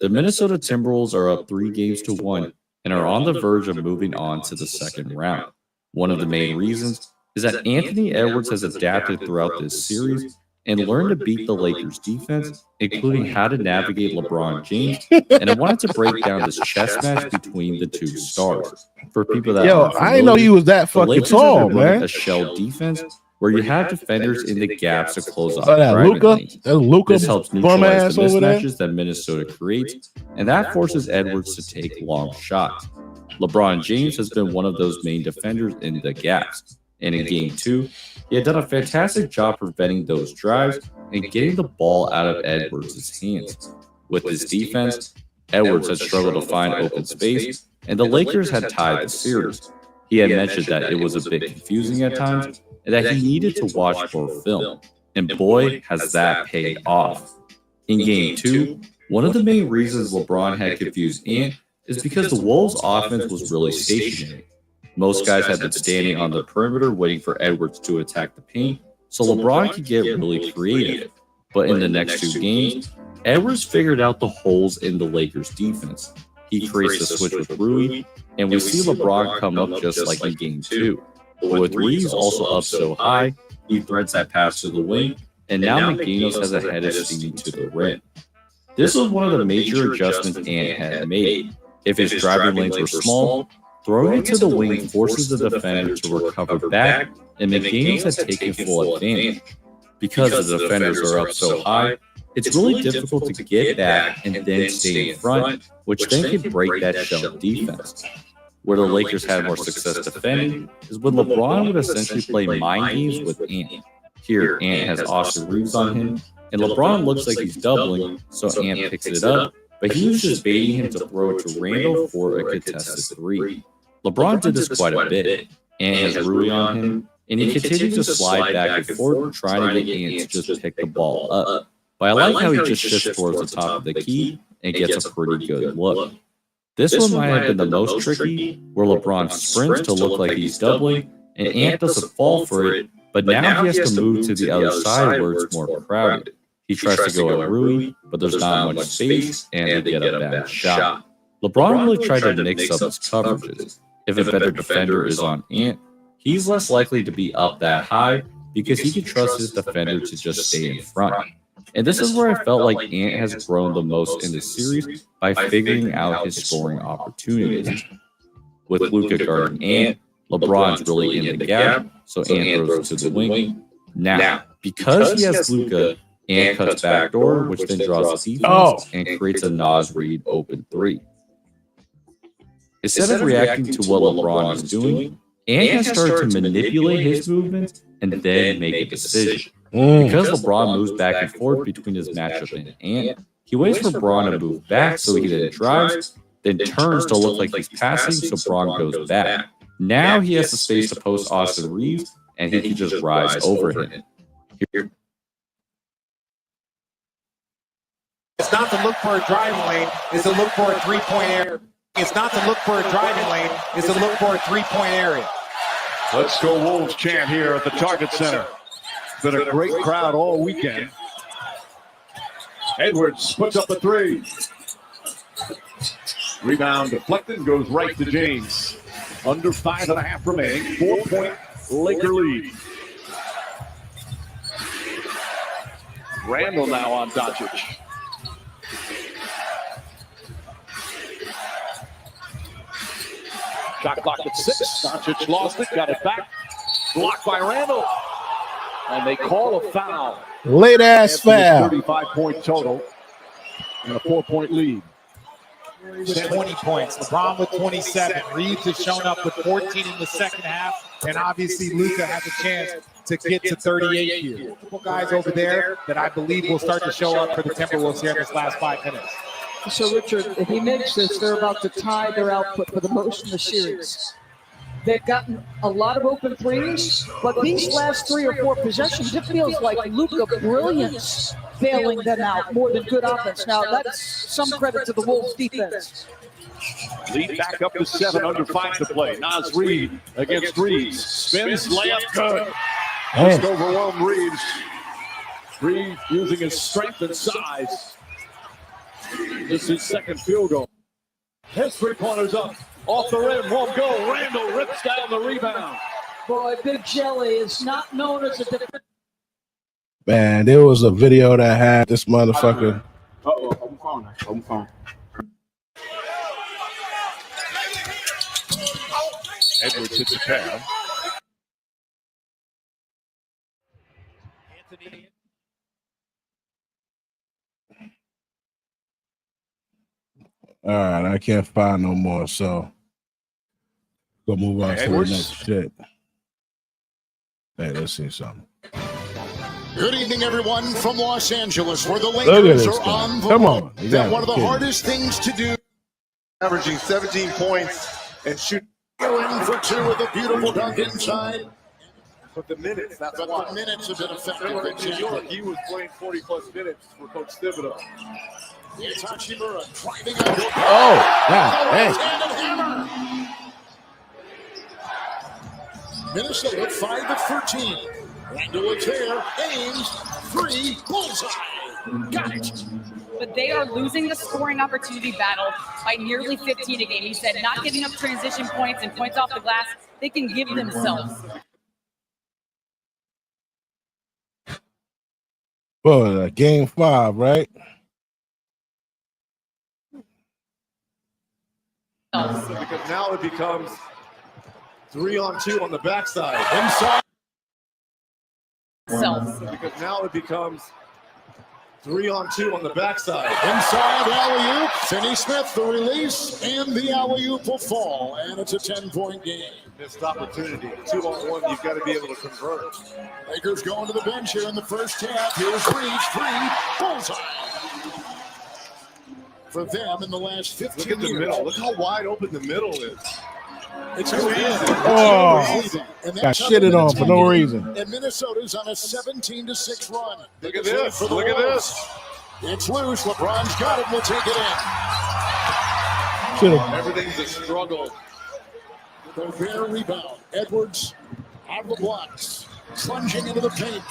Speaker 21: Minnesota Timberwolves are up 3-1 and are on the verge of moving on to the second round. One of the main reasons is that Anthony Edwards has adapted throughout this series and learned to beat the Lakers' defense, including how to navigate LeBron James. And I wanted to break down this chess match between the two stars. For people that
Speaker 1: I didn't know he was that fucking tall, man.
Speaker 21: A shell defense where you have defenders in the gaps to close off
Speaker 1: that Luka,
Speaker 21: this helps neutralize the mismatches that Minnesota creates, and that forces Edwards to take long shots. LeBron James has been one of those main defenders in the gaps, and in Game 2, he had done a fantastic job preventing those drives and getting the ball out of Edwards' hands. With his defense, Edwards had struggled to find open space, and the Lakers had tied the series. He had mentioned that it was a bit confusing at times and that he needed to watch more film. And boy, has that paid off. In Game 2, one of the main reasons LeBron had confused Ant is because the Wolves' offense was really stationary. Most guys had been standing on the perimeter waiting for Edwards to attack the paint, so LeBron could get really creative. But in the next 2 games, Edwards figured out the holes in the Lakers' defense. He creates the switch with Rui, and we see LeBron come up just like in Game 2. But with Rui's also up so high, he threads that pass to the wing, and now McDaniels has a head of steam to the rim. This was one of the major adjustments Ant had made. If his driving lanes were small, throwing it to the wing forces the defender to recover back, and McDaniels had taken full advantage. Because the defenders are up so high, it's really difficult to get back and then stay in front, which then can break that shell defense. Where the Lakers had more success defending is when LeBron would essentially play mind games with Ant. Here, Ant has Austin Reeves on him, and LeBron looks like he's doubling, so Ant picks it up, but he was just baiting him to throw it to Randall for a contested 3. LeBron did this quite a bit. Ant has Rui on him, and he continues to slide back and forth, trying to get Ant to just pick the ball up. But I like how he just shifts towards the top of the key and gets a pretty good look. This one might have been the most tricky, where LeBron sprints to look like he's doubling, and Ant doesn't fall for it, but now he has to move to the other side where it's more crowded. He tries to go at Rui, but there's not much space, and they get a bad shot. LeBron really tried to mix up his coverages. If a better defender is on Ant, he's less likely to be up that high because he can trust his defender to just stay in front. And this is where I felt like Ant has grown the most in this series by figuring out his scoring opportunities. With Luka guarding Ant, LeBron's really in the gap, so Ant throws it to the wing. Now, because he has Luka, Ant cuts backdoor, which then draws the defense and creates a Nas Reed open 3. Instead of reacting to what LeBron is doing, Ant has started to manipulate his movements and then make a decision. Because LeBron moves back and forth between his matchup and Ant, he waits for Bron to move back so he then drives, then turns to look like he's passing so Bron goes back. Now he has the space to post Austin Reeves, and he can just rise over him. Here.
Speaker 7: It's not to look for a driving lane, it's to look for a three-point area. It's not to look for a driving lane, it's to look for a three-point area.
Speaker 18: Let's go Wolves chant here at the Target Center. Been a great crowd all weekend. Edwards puts up a 3. Rebound deflected, goes right to James. Under 5.5 remaining, 4-point Laker lead. Randall now on Doncic. Shot clock at 6. Doncic lost it, got it back. Blocked by Randall. And they call a foul.
Speaker 1: Late ass foul.
Speaker 18: 35-point total and a 4-point lead.
Speaker 7: With 20 points, LeBron with 27. Reeves has shown up with 14 in the second half, and obviously Luka has a chance to get to 38 here. Multiple guys over there that I believe will start to show up for the Timberwolves here in this last 5 minutes.
Speaker 22: So, Richard, if he makes this, they're about to tie their output for the most in the series. They've gotten a lot of open threes, but these last 3 or 4 possessions, it feels like Luka brilliance bailing them out more than good offense. Now, that's some credit to the Wolves defense.
Speaker 18: Lead back up to 7, under 5 to play. Nas Reed against Reeves. Spins, layup, good. Just overwhelmed Reeves. Reeves using his strength and size. This is his second field goal. His 3-pointers up. Off the rim, won't go. Randall rips down the rebound.
Speaker 22: Boy, Big Jelly is not known as a defender.
Speaker 1: Man, there was a video that had this motherfucker.
Speaker 18: I'm phone. Edwards hits a tab.
Speaker 1: All right, I can't find no more, so go move on to the next shit. Hey, let's see something.
Speaker 4: Good evening, everyone from Los Angeles, where the
Speaker 1: Look at
Speaker 4: Lakers
Speaker 1: this
Speaker 4: are
Speaker 1: guy.
Speaker 4: on the
Speaker 1: Come
Speaker 4: road.
Speaker 1: on. You
Speaker 4: That
Speaker 1: got
Speaker 4: one of the
Speaker 1: kidding.
Speaker 4: hardest things to do.
Speaker 18: Averaging 17 points and shooting.
Speaker 4: Going for two with a beautiful dunk inside.
Speaker 18: But the minutes, that's
Speaker 4: But
Speaker 18: why.
Speaker 4: the minutes have been effective.
Speaker 18: Remember in New York,
Speaker 4: Exactly.
Speaker 18: he was playing 40-plus minutes for Coach Thibodeau.
Speaker 4: It's Hachimura driving out.
Speaker 1: Oh, God, hey.
Speaker 4: Right-handed hammer. Minnesota 5 of 13. Randall is there. Ames, 3, bullseye. Got it.
Speaker 6: But they are losing the scoring opportunity battle by nearly 15 a game. He said not getting up transition points and points off the glass, they can give themselves.
Speaker 1: Well, game 5, right?
Speaker 18: Because now it becomes 3-on-2 on the backside.
Speaker 4: Inside.
Speaker 18: Because now it becomes 3-on-2 on the backside.
Speaker 4: Inside alley-oop. Finney Smith, the release, and the alley-oop will fall. And it's a 10-point game.
Speaker 18: Missed opportunity. 2-on-1, you've got to be able to convert.
Speaker 4: Lakers going to the bench here in the first half. Here's Reach, 3, bullseye. For them in the last 15
Speaker 18: Look at the
Speaker 4: years.
Speaker 18: middle. Look how wide open the middle is.
Speaker 4: It's
Speaker 18: too easy.
Speaker 1: Oh,
Speaker 4: And
Speaker 1: got
Speaker 4: that's
Speaker 1: shitted
Speaker 4: how
Speaker 1: on for no reason.
Speaker 4: And Minnesota's on a 17-6 run.
Speaker 18: Look at this. Look at this.
Speaker 4: It's loose. LeBron's got it. We'll take it in.
Speaker 1: Should've-
Speaker 18: Everything's a struggle.
Speaker 4: Gobert rebound. Edwards out of the blocks. Plunging into the paint.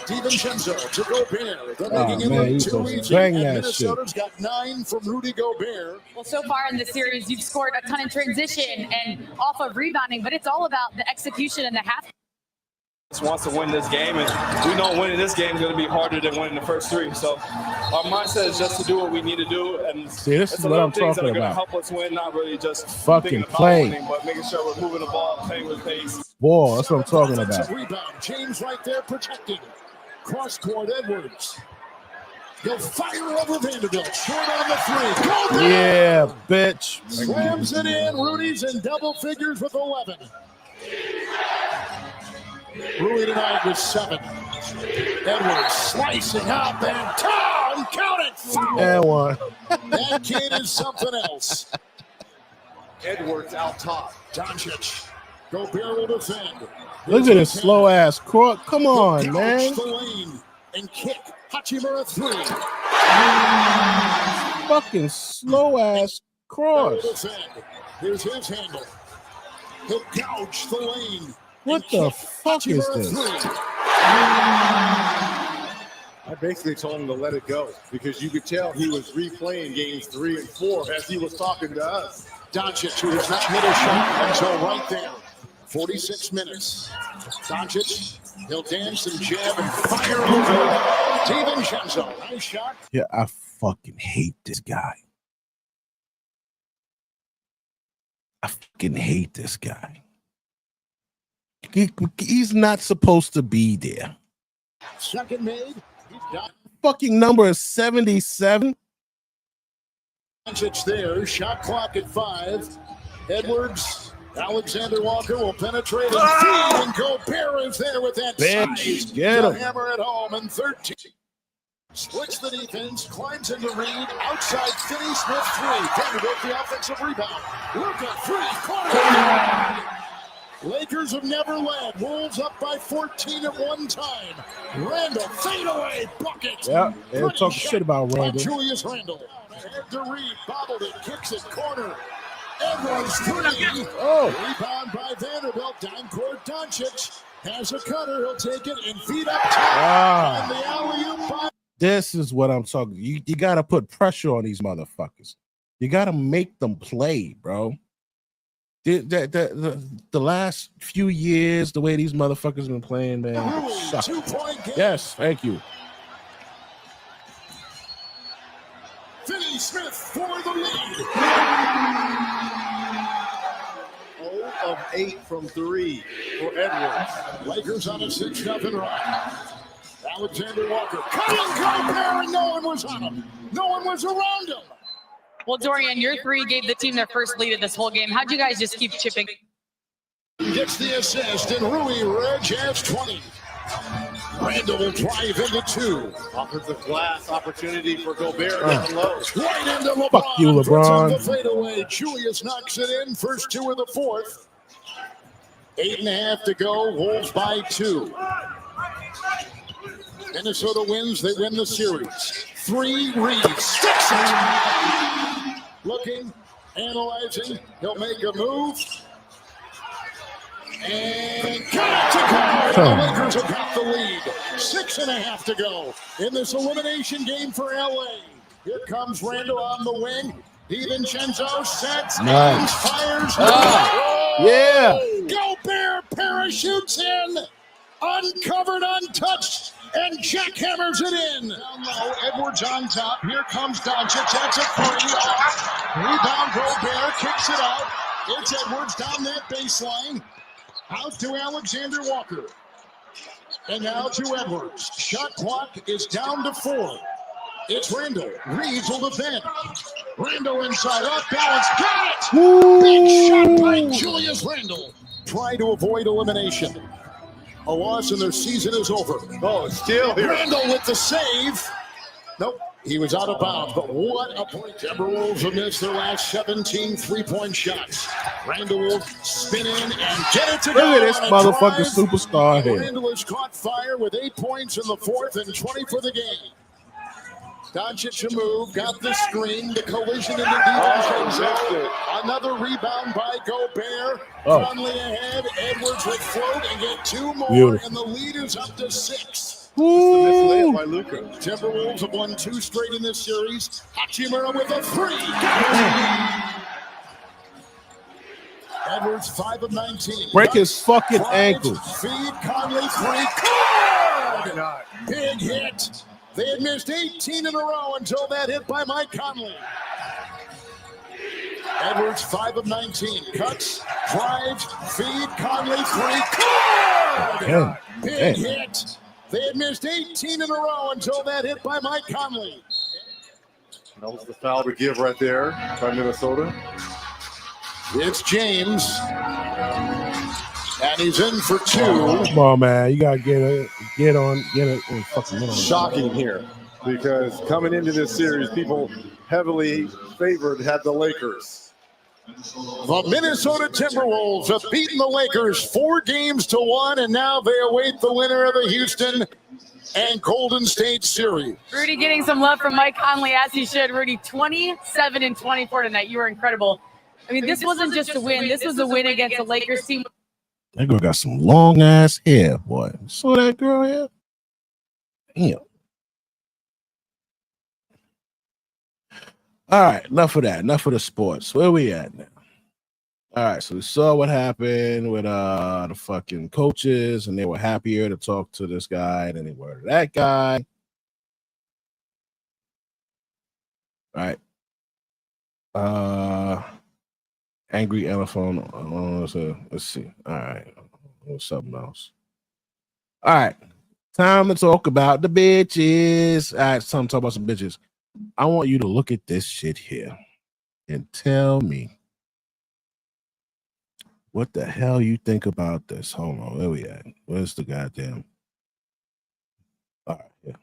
Speaker 4: DiVincenzo to Gobert. They're
Speaker 1: Oh,
Speaker 4: making
Speaker 1: man,
Speaker 4: it
Speaker 1: he's
Speaker 4: look
Speaker 1: supposed
Speaker 4: too
Speaker 1: to
Speaker 4: easy.
Speaker 1: bang
Speaker 4: And
Speaker 1: that
Speaker 4: Minnesota's got 9 from Rudy Gobert.
Speaker 6: Well, so far in the series, you've scored a ton in transition and off of rebounding, but it's all about the execution and the half.
Speaker 23: Wants to win this game, and we know winning this game is going to be harder than winning the first 3. So our mindset is just to do what we need to do, and
Speaker 1: See, this
Speaker 23: it's
Speaker 1: is
Speaker 23: the
Speaker 1: what
Speaker 23: little
Speaker 1: I'm
Speaker 23: things that
Speaker 1: talking
Speaker 23: are going to
Speaker 1: about.
Speaker 23: help us win, not really just
Speaker 1: Fucking
Speaker 23: thinking about
Speaker 1: play.
Speaker 23: winning, but making sure we're moving the ball, playing with pace.
Speaker 1: Boy, that's what I'm talking about.
Speaker 4: Offensive rebound. James right there protecting. Cross court Edwards. He'll fire over Vanderbilt. Short on the 3. Gobert!
Speaker 1: Yeah, bitch.
Speaker 4: Slams it in. Rudy's in double figures with 11. Rui tonight with 7. Edwards slicing up and down. Count it. Foul.
Speaker 1: And one.
Speaker 4: That kid is something else.
Speaker 18: Edwards out top.
Speaker 4: Doncic. Gobert will defend.
Speaker 1: Look at this slow ass court. Come on, man.
Speaker 4: Gouge the lane and kick. Hachimura 3.
Speaker 1: Fucking slow ass cross.
Speaker 4: Defend. Here's his handle. He'll gouge the lane.
Speaker 1: What the fuck is this?
Speaker 18: I basically told him to let it go because you could tell he was replaying games 3 and 4 as he was talking to us.
Speaker 4: Doncic, who has not hit a shot until right there. 46 minutes. Doncic, he'll dance and jab and fire over. DiVincenzo, nice shot.
Speaker 1: Yeah, I fucking hate this guy. I fucking hate this guy. He's not supposed to be there.
Speaker 4: Second made. He's got
Speaker 1: Fucking number is 77.
Speaker 4: Doncic there. Shot clock at 5. Edwards, Alexander Walker will penetrate and feed, and Gobert is there with that
Speaker 1: Bitch,
Speaker 4: size.
Speaker 1: get
Speaker 4: The
Speaker 1: him.
Speaker 4: hammer at home and 13. Splits the defense, climbs into Reed, outside Finney Smith 3. Vanderbilt the offensive rebound. Luka 3, corner. Lakers have never led. Wolves up by 14 at one time. Randall, fadeaway bucket.
Speaker 1: Yeah, they're
Speaker 4: Great
Speaker 1: talking
Speaker 4: shot
Speaker 1: shit about
Speaker 4: by
Speaker 1: Randall.
Speaker 4: Julius Randall. Ahead to Reed, bobbled it, kicks it, corner. Edwards 3.
Speaker 1: Oh.
Speaker 4: Rebound by Vanderbilt. Down court, Doncic has a cutter. He'll take it and feed up top.
Speaker 1: Ah.
Speaker 4: And the alley-oop by
Speaker 1: This is what I'm talking. You got to put pressure on these motherfuckers. You got to make them play, bro. The last few years, the way these motherfuckers been playing, man. suck.
Speaker 4: 2-point game.
Speaker 1: Yes, thank you.
Speaker 4: Finney Smith for the lead.
Speaker 18: 0 of 8 from 3 for Edwards.
Speaker 4: Lakers on a 6-0 run. Alexander Walker cutting Gobert, and no one was on him. No one was around him.
Speaker 6: Well, Dorian, your 3 gave the team their first lead of this whole game. How'd you guys just keep chipping?
Speaker 4: Gets the assist, and Rui Reg has 20. Randall will drive into 2.
Speaker 18: Offensive glass opportunity for Gobert down low.
Speaker 4: Right into LeBron.
Speaker 1: Fuck you,
Speaker 4: Puts on
Speaker 1: LeBron.
Speaker 4: the fadeaway. Julius knocks it in. First 2 of the fourth. 8.5 to go. Wolves by 2. Minnesota wins. They win the series. 3 Reeves. Sticks it. Looking, analyzing. He'll make a move. And got it to go. The Lakers have got the lead. 6.5 to go in this elimination game for LA. Here comes Randall on the wing. DiVincenzo sets and fires.
Speaker 1: Yeah.
Speaker 4: Gobert parachutes in. Uncovered, untouched. And jackhammers it in. Down low, Edwards on top. Here comes Doncic. That's a 3. Rebound, Gobert kicks it out. It's Edwards down that baseline. Out to Alexander Walker. And now to Edwards. Shot clock is down to 4. It's Randall. Reeves will defend. Randall inside, off balance. Got it!
Speaker 1: Woo!
Speaker 4: Big shot by Julius Randall. Try to avoid elimination. A loss and their season is over.
Speaker 18: Oh, still here.
Speaker 4: Randall with the save. Nope, he was out of bounds, but what a point. Timberwolves have missed their last 17 3-point shots. Randall will spin in and get it to go.
Speaker 1: Look at this
Speaker 4: on a
Speaker 1: motherfucking
Speaker 4: drive.
Speaker 1: superstar here.
Speaker 4: Randall has caught fire with 8 points in the fourth and 20 for the game. Doncic a move, got the screen, the collision into DiVincenzo. Another rebound by Gobert. Conley ahead, Edwards will float and get 2 more,
Speaker 1: Beautiful.
Speaker 4: and the lead is up to 6.
Speaker 1: Woo!
Speaker 18: By Luka.
Speaker 4: Timberwolves have won 2 straight in this series. Hachimura with a 3. Edwards 5 of 19.
Speaker 1: Break his fucking ankles.
Speaker 4: Feed Conley 3. Good! Big hit. They had missed 18 in a row until that hit by Mike Conley. Edwards 5 of 19. Cuts, drives, feed, Conley 3. Good! Big hit. They had missed 18 in a row until that hit by Mike Conley.
Speaker 18: That was the foul to give right there by Minnesota.
Speaker 4: It's James. And he's in for 2.
Speaker 1: Come on, man. You gotta get it. Fucking get on.
Speaker 18: Shocking here because coming into this series, people heavily favored had the Lakers.
Speaker 4: The Minnesota Timberwolves have beaten the Lakers 4-1, and now they await the winner of the Houston and Golden State series.
Speaker 6: Rudy getting some love from Mike Conley, as he should. Rudy, 27 and 24 tonight. You were incredible. I mean, this wasn't just a win. This was a win against the Lakers team.
Speaker 1: That girl got some long ass hair, boy. You saw that girl here? Damn. All right, enough of that. Enough of the sports. Where we at now? All right, so we saw what happened with the fucking coaches, and they were happier to talk to this guy than they were to that guy. All right. Angry elephant. Let's see. All right. What's something else? All right. Time to talk about the bitches. All right, time to talk about some bitches. I want you to look at this shit here and tell me what the hell you think about this. Hold on. Where we at? Where's the goddamn? All right. Yeah.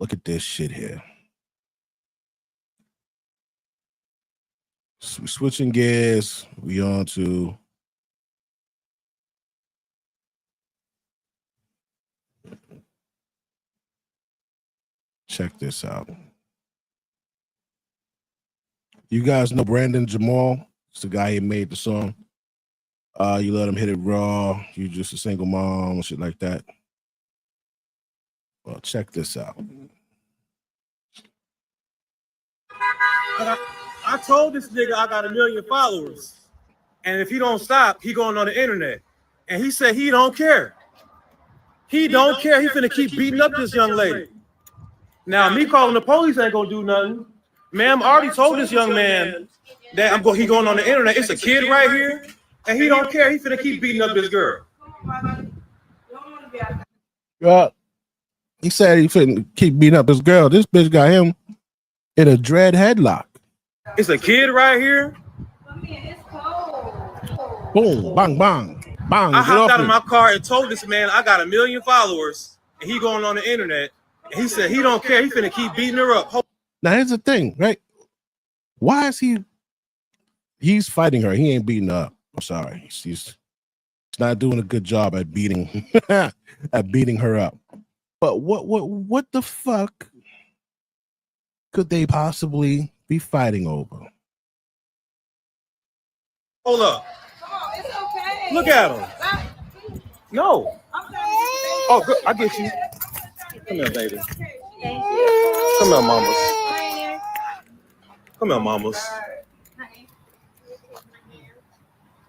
Speaker 1: Look at this shit here. Switching gears, we on to check this out. You guys know Brandon Jamal? It's the guy who made the song. You let him hit it raw. You just a single mom and shit like that. Well, check this out.
Speaker 3: I told this nigga I got 1 million followers, and if he don't stop, he going on the internet. And he said he don't care. He don't care. He finna keep beating up this young lady. Now, me calling the police ain't gonna do nothing. Ma'am, I already told this young man that he going on the internet. It's a kid right here, and he don't care. He finna keep beating up this girl.
Speaker 1: He said he finna keep beating up this girl. This bitch got him in a dread headlock.
Speaker 3: It's a kid right here.
Speaker 1: Boom, bang, bang. Bang,
Speaker 3: I
Speaker 1: get
Speaker 3: hopped
Speaker 1: off
Speaker 3: out of
Speaker 1: me.
Speaker 3: my car and told this man I got 1 million followers, and he going on the internet. And he said he don't care. He finna keep beating her up.
Speaker 1: Now here's the thing, right? Why is he's fighting her? He ain't beating her up. I'm sorry. He's not doing a good job at beating her up. But what the fuck could they possibly be fighting over?
Speaker 3: Hold up. Look at him. No. Oh, good. I get you. Come here, baby. Come here, mamas. Come here, mamas.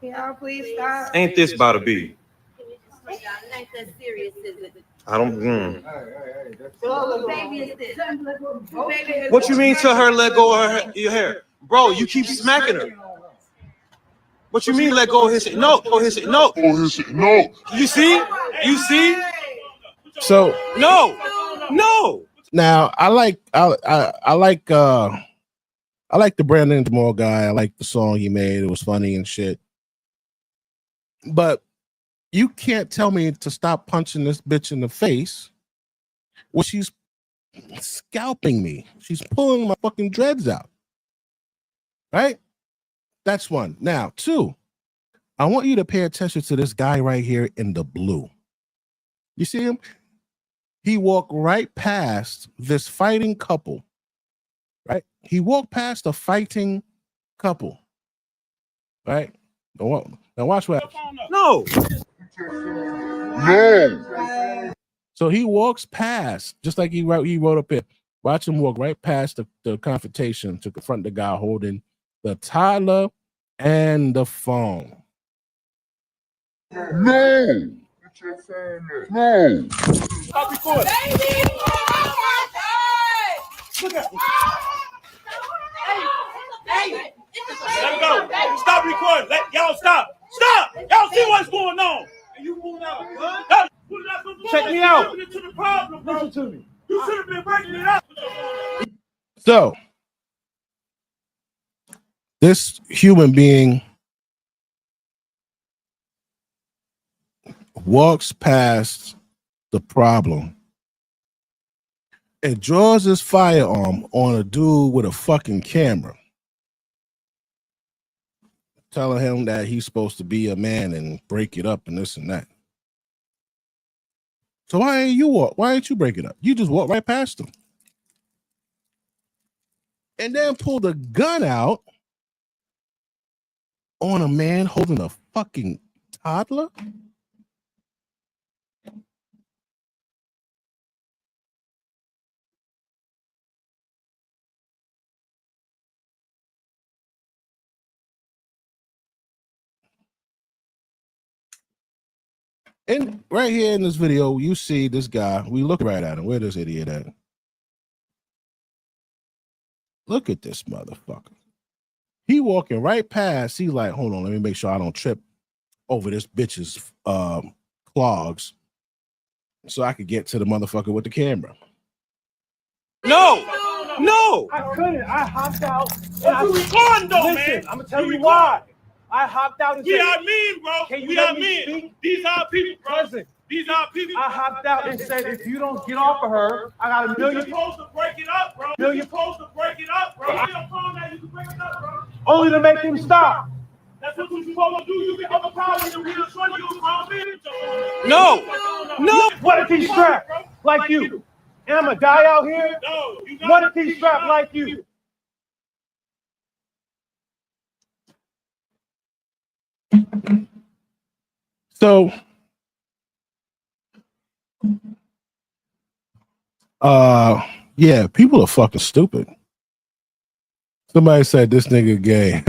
Speaker 5: Y'all please stop.
Speaker 3: Ain't this about to be?
Speaker 5: Not that serious, is it?
Speaker 3: I don't.
Speaker 5: Baby is this.
Speaker 3: What you mean? Tell her let go of your hair, bro? You keep smacking her. What you mean? Let go of his shit? No, go his shit. No,
Speaker 1: No.
Speaker 3: You see? You see?
Speaker 1: So
Speaker 3: No.
Speaker 1: now I like the Brandon Moore guy. I like the song he made. It was funny and shit. But you can't tell me to stop punching this bitch in the face when she's scalping me. She's pulling my fucking dreads out. Right? That's one. Now, two, I want you to pay attention to this guy right here in the blue. You see him? He walked right past this fighting couple. Right? He walked past a fighting couple. Right? Now watch what happens.
Speaker 3: No.
Speaker 1: So he walks past, just like he wrote up here. Watch him walk right past the confrontation to confront the guy holding the toddler and the phone.
Speaker 19: No.
Speaker 3: Stop recording. Look at Hey. Let go. Stop recording. Y'all stop. Stop. Y'all see what's going on. You pulling out a gun? Check me out. Listen to me. You should have been breaking it up.
Speaker 1: So this human being walks past the problem and draws his firearm on a dude with a fucking camera, telling him that he's supposed to be a man and break it up and this and that. So why ain't you break it up? You just walk right past him. And then pull the gun out on a man holding a fucking toddler? And right here in this video, you see this guy. We look right at him. Where this idiot at? Look at this motherfucker. He walking right past. He's like, hold on, let me make sure I don't trip over this bitch's clogs so I could get to the motherfucker with the camera.
Speaker 3: No.
Speaker 19: I couldn't. I hopped out.
Speaker 3: You recording though, man.
Speaker 19: I'm gonna tell you why. I hopped out and
Speaker 3: We
Speaker 19: said,
Speaker 3: are men, bro.
Speaker 19: Can you
Speaker 3: We
Speaker 19: let
Speaker 3: are
Speaker 19: me
Speaker 3: men.
Speaker 19: speak?
Speaker 3: These are people, bro.
Speaker 19: Listen.
Speaker 3: These are people.
Speaker 19: I hopped out and said, if you don't get off of her, I got 1
Speaker 3: You're
Speaker 19: million.
Speaker 3: supposed to break it up, bro. You're supposed to break it up, bro. You get a phone now, you can break it up, bro.
Speaker 19: Only to make him stop.
Speaker 3: That's what you're supposed to do. You get up a problem and we'll show you a problem.
Speaker 19: No. What if he's strapped like you? And I'm gonna die out here?
Speaker 3: No.
Speaker 19: What if he's strapped like you?
Speaker 1: So, yeah, people are fucking stupid. Somebody said this nigga gay.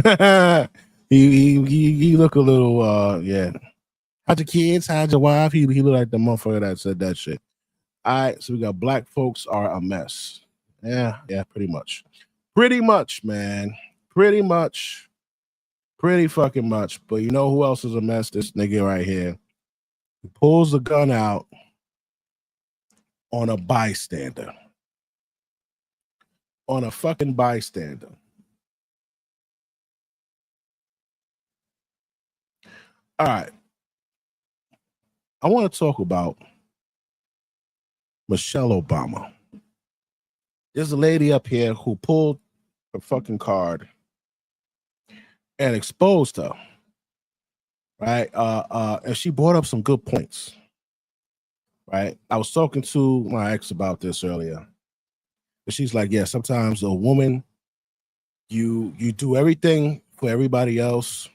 Speaker 1: he look a little yeah. How'd your kids? How'd your wife? He look like the motherfucker that said that shit. All right, so we got black folks are a mess. Yeah, pretty much. Pretty much, man. Pretty much. Pretty fucking much. But you know who else is a mess? This nigga right here. He pulls the gun out on a bystander. On a fucking bystander. All right. I want to talk about Michelle Obama. There's a lady up here who pulled her fucking card and exposed her, right? And she brought up some good points, right? I was talking to my ex about this earlier, and she's like, "Yeah, sometimes a woman, you do everything for everybody else.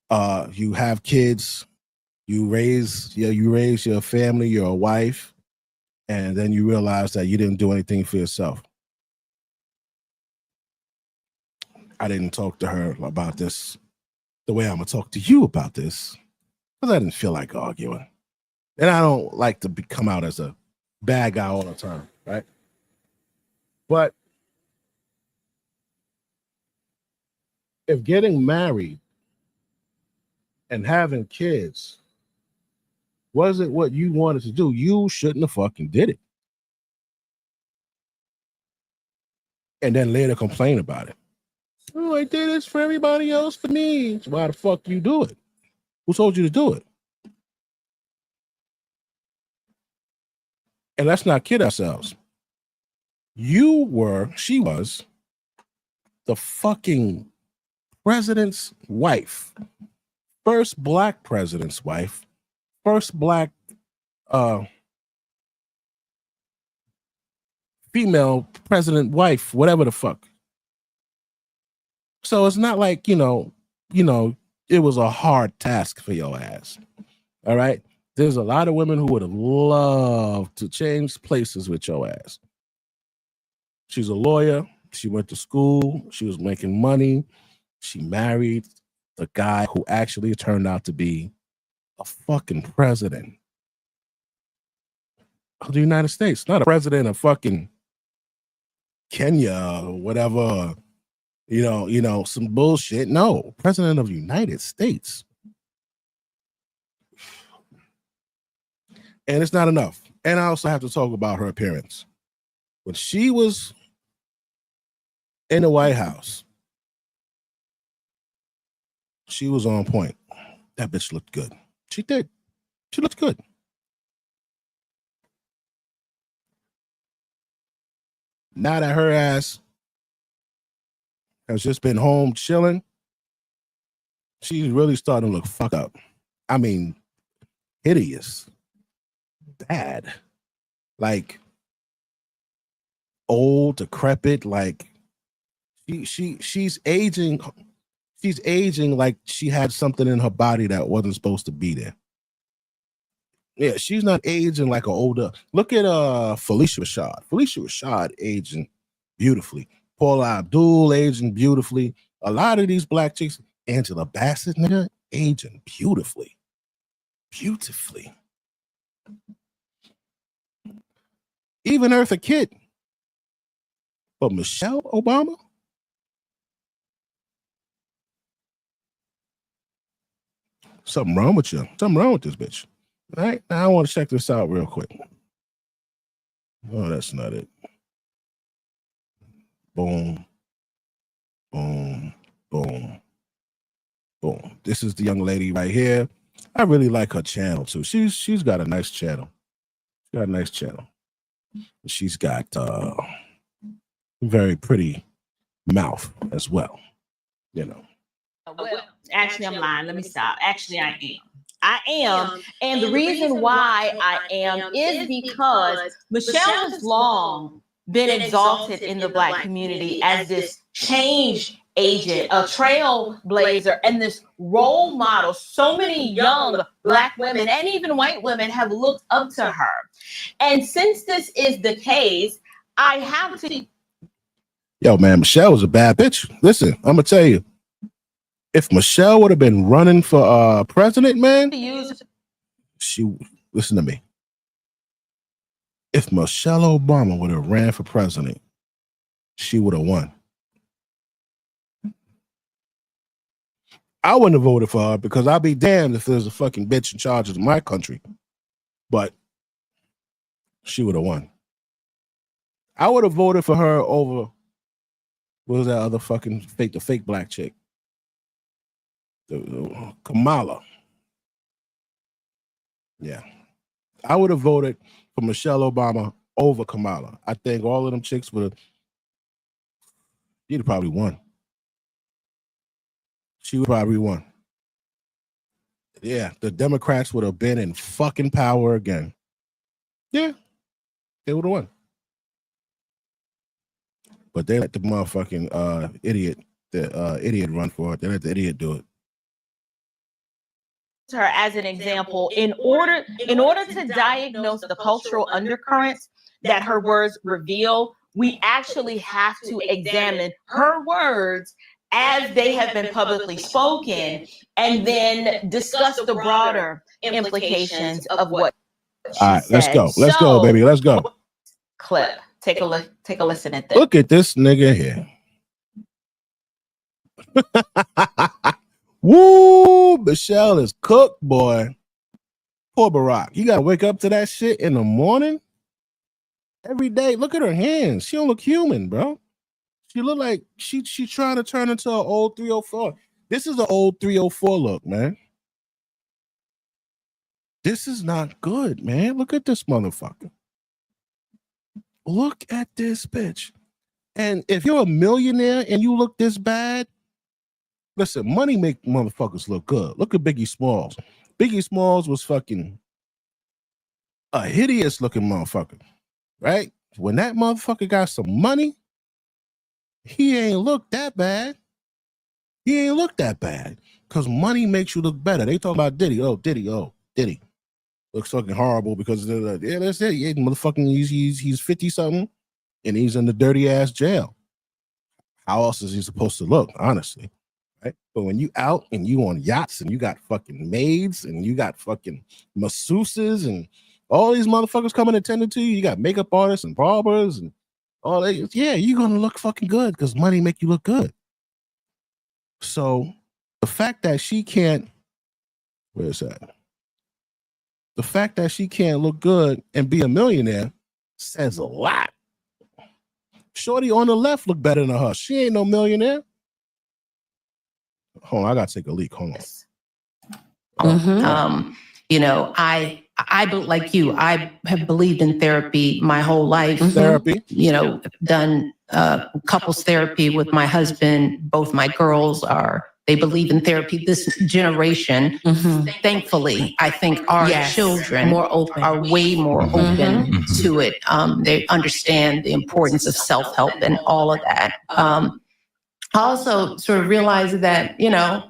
Speaker 1: You have kids, you raise your family, you're a wife, and then you realize that you didn't do anything for yourself." I didn't talk to her about this the way I'm gonna talk to you about this, because I didn't feel like arguing. And I don't like to come out as a bad guy all the time, right? But if getting married and having kids wasn't what you wanted to do, you shouldn't have fucking did it. And then later complain about it. Oh, I did this for everybody else but me. So why the fuck you do it? Who told you to do it? And let's not kid ourselves. She was the fucking president's wife. First black president's wife. First black female president wife, whatever the fuck. So it's not like, it was a hard task for your ass. All right. There's a lot of women who would have loved to change places with your ass. She's a lawyer. She went to school. She was making money. She married the guy who actually turned out to be a fucking president of the United States, not a president of fucking Kenya or whatever, some bullshit. No, president of the United States. And it's not enough. And I also have to talk about her appearance. When she was in the White House, she was on point. That bitch looked good. She did. She looked good. Now that her ass has just been home chilling, she's really starting to look fucked up. I mean, hideous. Bad. Like old, decrepit, like she's aging. She's aging like she had something in her body that wasn't supposed to be there. Yeah, she's not aging like an older. Look at Felicia Rashad. Felicia Rashad aging beautifully. Paula Abdul aging beautifully. A lot of these black chicks, Angela Bassett, nigga, aging beautifully. Beautifully. Even Eartha Kitt. But Michelle Obama? Something wrong with you. Something wrong with this bitch. All right, now I want to check this out real quick. Oh, that's not it. Boom. Boom. Boom. Boom. This is the young lady right here. I really like her channel too. She's got a nice channel. She's got a nice channel. She's got very pretty mouth as well.
Speaker 8: Well, actually, I'm lying. Let me stop. Actually, I am. And the reason why I am is because Michelle has long been exalted in the Black community as this change agent, a trailblazer, and this role model. So many young Black women and even white women have looked up to her. And since this is the case, I have to.
Speaker 1: Yo, man, Michelle was a bad bitch. Listen, I'm going to tell you. If Michelle would have been running for president, man, listen to me. If Michelle Obama would have ran for president, she would have won. I wouldn't have voted for her because I'd be damned if there's a fucking bitch in charge of my country. But she would have won. I would have voted for her over, what was that other fucking the fake black chick? Kamala. Yeah. I would have voted for Michelle Obama over Kamala. I think all of them chicks would have, she'd have probably won. She would probably won. Yeah, the Democrats would have been in fucking power again. Yeah, they would have won. But they let the motherfucking idiot run for it. They let the idiot do it.
Speaker 8: Her as an example in order to diagnose the cultural undercurrents that her words reveal. We actually have to examine her words as they have been publicly spoken, and then discuss the broader implications of what she
Speaker 1: All right,
Speaker 8: said.
Speaker 1: let's go. Let's go, baby. Let's go.
Speaker 8: Clip. Take a listen at this.
Speaker 1: Look at this nigga here. Woo! Michelle is cooked, boy. Poor Barack. You gotta wake up to that shit in the morning every day. Look at her hands. She don't look human, bro. She look like she trying to turn into an old 304. This is an old 304 look, man. This is not good, man. Look at this motherfucker. Look at this bitch. And if you're a millionaire and you look this bad, listen, money make motherfuckers look good. Look at Biggie Smalls. Biggie Smalls was fucking a hideous looking motherfucker, right? When that motherfucker got some money, he ain't look that bad. He ain't look that bad because money makes you look better. They talk about Diddy. Oh, Diddy. Looks fucking horrible because that's it. Yeah, motherfucking, he's 50 something and he's in the dirty ass jail. How else is he supposed to look, honestly? Right? But when you out and you on yachts and you got fucking maids and you got fucking masseuses and all these motherfuckers coming attending to you, you got makeup artists and barbers and all that. Yeah, you're gonna look fucking good because money make you look good. So the fact that she can't, where's that? The fact that she can't look good and be a millionaire says a lot. Shorty on the left look better than her. She ain't no millionaire. Hold on, I gotta take a leak. Hold on.
Speaker 9: You know, I like you. I have believed in therapy my whole life.
Speaker 1: Therapy.
Speaker 9: You know, done couples therapy with my husband. Both my girls they believe in therapy. This generation, thankfully, I think our children are way more open to it. They understand the importance of self-help and all of that. I also sort of realized that, you know,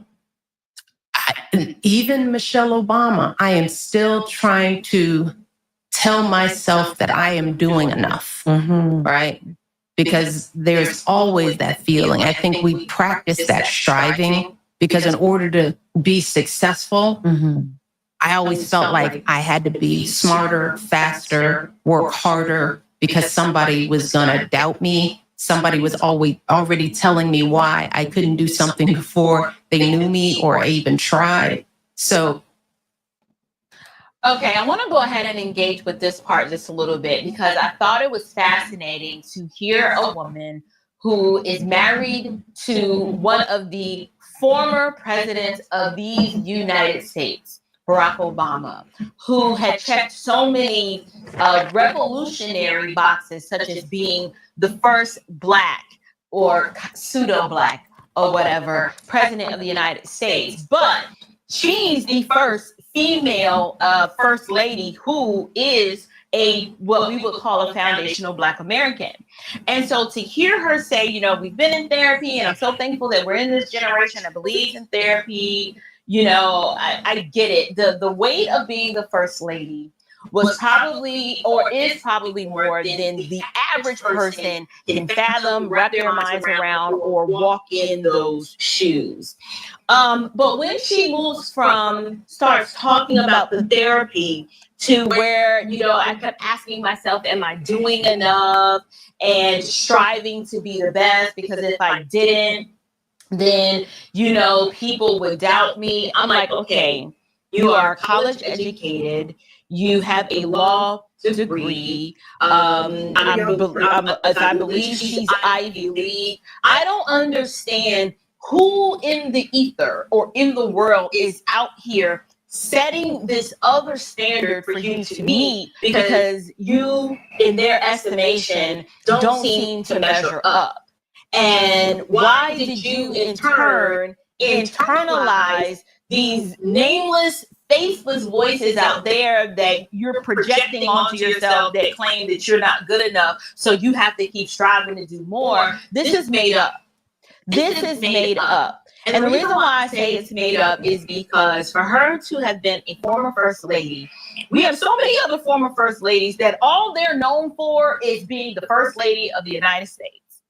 Speaker 9: even Michelle Obama, I am still trying to tell myself that I am doing enough, right? Because there's always that feeling. I think we practice that striving because in order to be successful, I always felt like I had to be smarter, faster, work harder because somebody was going to doubt me. Somebody was already telling me why I couldn't do something before they knew me or even tried. So,
Speaker 8: okay, I want to go ahead and engage with this part just a little bit because I thought it was fascinating to hear a woman who is married to one of the former presidents of the United States, Barack Obama, who had checked so many revolutionary boxes, such as being the first Black or pseudo-Black or whatever president of the United States. But she's the first female first lady who is what we would call a foundational Black American. And so to hear her say, you know, we've been in therapy and I'm so thankful that we're in this generation that believes in therapy. You know, I get it. The weight of being the first lady was probably or is probably more than the average person can fathom, wrap their minds around, or walk in those shoes. But when she starts talking about the therapy to where, you know, I kept asking myself, am I doing enough? And striving to be the best, because if I didn't, then, you know, people would doubt me. I'm like, okay, you are college educated. You have a law degree. I believe she's Ivy League. I don't understand who in the ether or in the world is out here setting this other standard for you to meet because you, in their estimation, don't seem to measure up. And why did you, in turn, internalize these nameless, faceless voices out there that you're projecting onto yourself that claim that you're not good enough, so you have to keep striving to do more? This is made up. This is made up. And the reason why I say it's made up is because for her to have been a former first lady, we have so many other former first ladies that all they're known for is being the first lady of the United States.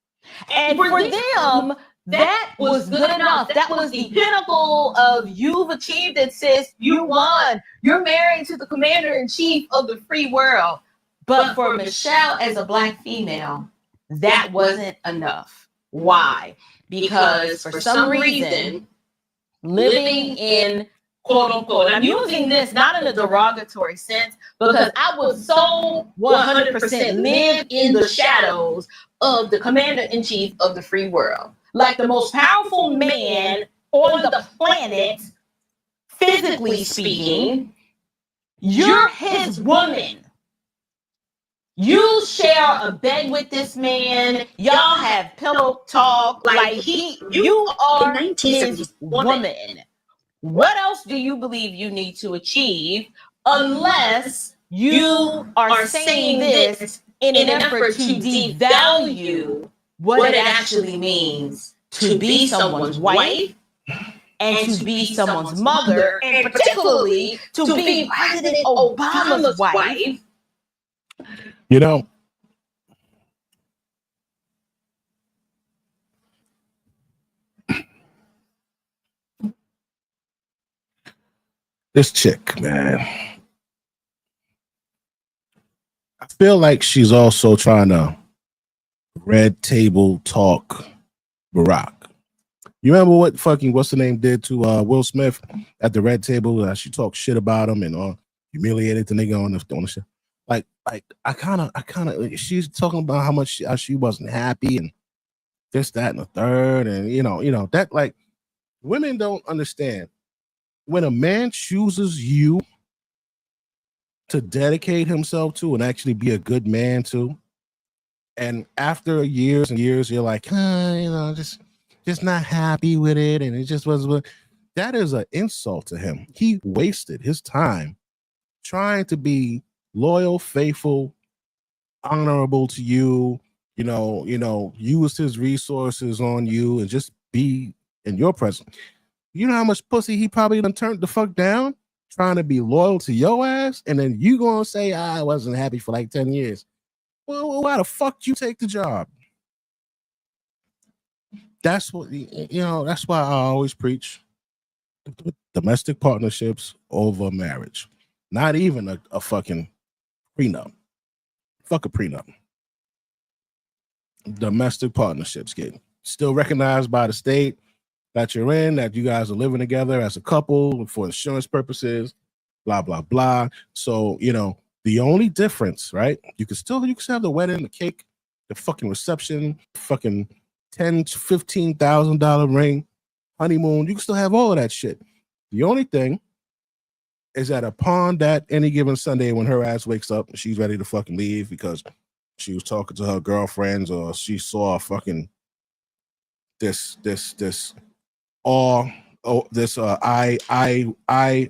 Speaker 8: And for them, that was good enough. That was the pinnacle of you've achieved it, sis. You won. You're married to the commander-in-chief of the free world. But for Michelle as a Black female, that wasn't enough. Why? Because for some reason, living in quote unquote, I'm using this not in a derogatory sense, because I would so 100% live in the shadows of the commander-in-chief of the free world. Like the most powerful man on the planet, physically speaking, you're his woman. You share a bed with this man. Y'all have pillow talk. Like you are his woman. What else do you believe you need to achieve unless you are saying this in an effort to devalue what it actually means to be someone's wife and to be someone's mother, and particularly to be President Obama's wife?
Speaker 1: You know, this chick, man, I feel like she's also trying to red table talk Barack. You remember what what's the name did to Will Smith at the red table? She talked shit about him and humiliated the nigga on the show. Like I kind of, she's talking about how much she wasn't happy and this, that, and the third, and you know that, like, women don't understand when a man chooses you to dedicate himself to and actually be a good man to, and after years and years you're like, just not happy with it, and it just was. That is an insult to him. He wasted his time trying to be loyal, faithful, honorable to you, used his resources on you and just be in your presence. You know how much pussy he probably done turned the fuck down trying to be loyal to your ass, and then you gonna say, I wasn't happy for like 10 years. Well, why the fuck you take the job? That's what, that's why I always preach domestic partnerships over marriage. Not even a fucking prenup. Fuck a prenup. Domestic partnerships get still recognized by the state that you're in, that you guys are living together as a couple for insurance purposes, blah, blah, blah. So, the only difference, right? You can still have the wedding, the cake, the fucking reception, fucking $10,000 to $15,000 ring, honeymoon. You can still have all of that shit. The only thing is that upon that any given Sunday when her ass wakes up and she's ready to fucking leave because she was talking to her girlfriends or she saw a fucking this eye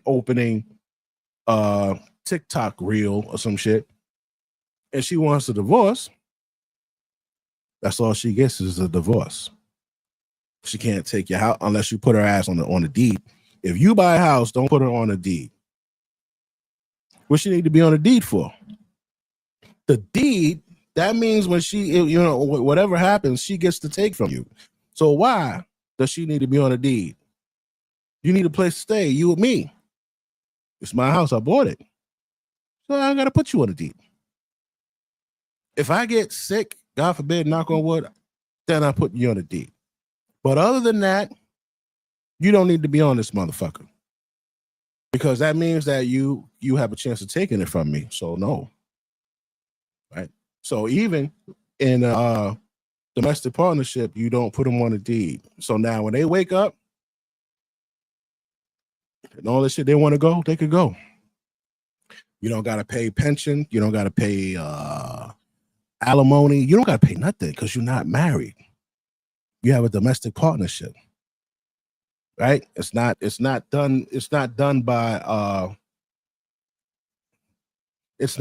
Speaker 1: opening TikTok reel or some shit, and she wants a divorce, that's all she gets is a divorce. She can't take your house unless you put her ass on the deed. If you buy a house, don't put her on a deed. What she need to be on a deed for? The deed, that means when she, whatever happens, she gets to take from you. So why does she need to be on a deed? You need a place to stay, you and me. It's my house, I bought it. So I gotta put you on a deed. If I get sick, God forbid, knock on wood, then I put you on a deed. But other than that, you don't need to be on this motherfucker. Because that means that you have a chance of taking it from me. So no. Right? So even in a domestic partnership, you don't put them on a deed. So now when they wake up, and all this shit they want to go, they could go. You don't got to pay pension. You don't got to pay alimony. You don't got to pay nothing because you're not married. You have a domestic partnership, right? It's not done by it's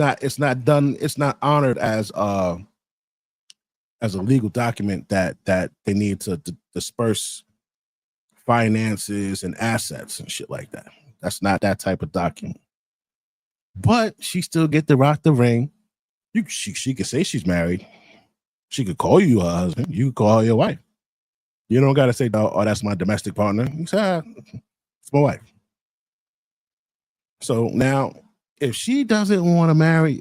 Speaker 1: not honored as a legal document that they need to disperse finances and assets and shit like that. That's not that type of document. But she still get to rock the ring. She could say she's married. She could call you her husband. You could call her your wife. You don't got to say, oh, that's my domestic partner. You say, it's my wife. So now, if she doesn't want to marry,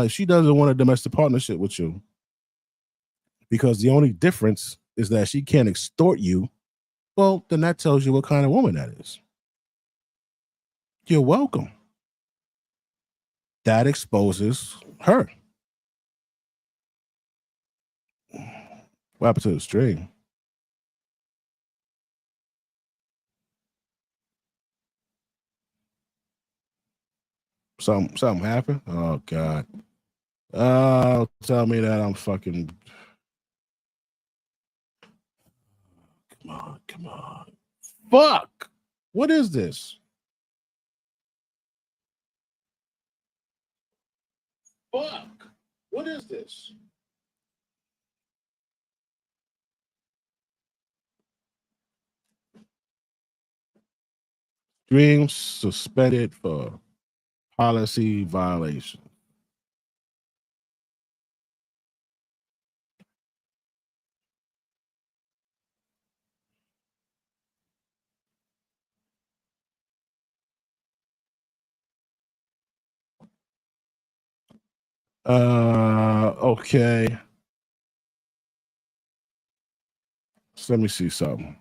Speaker 1: she doesn't want a domestic partnership with you, because the only difference is that she can't extort you, well, then that tells you what kind of woman that is. You're welcome. That exposes her. What happened to the string? Something happened? Oh, God. Oh, tell me that I'm fucking... Come on. Fuck! What is this? Fuck! What is this? Stream suspended for policy violation. Okay. So let me see something.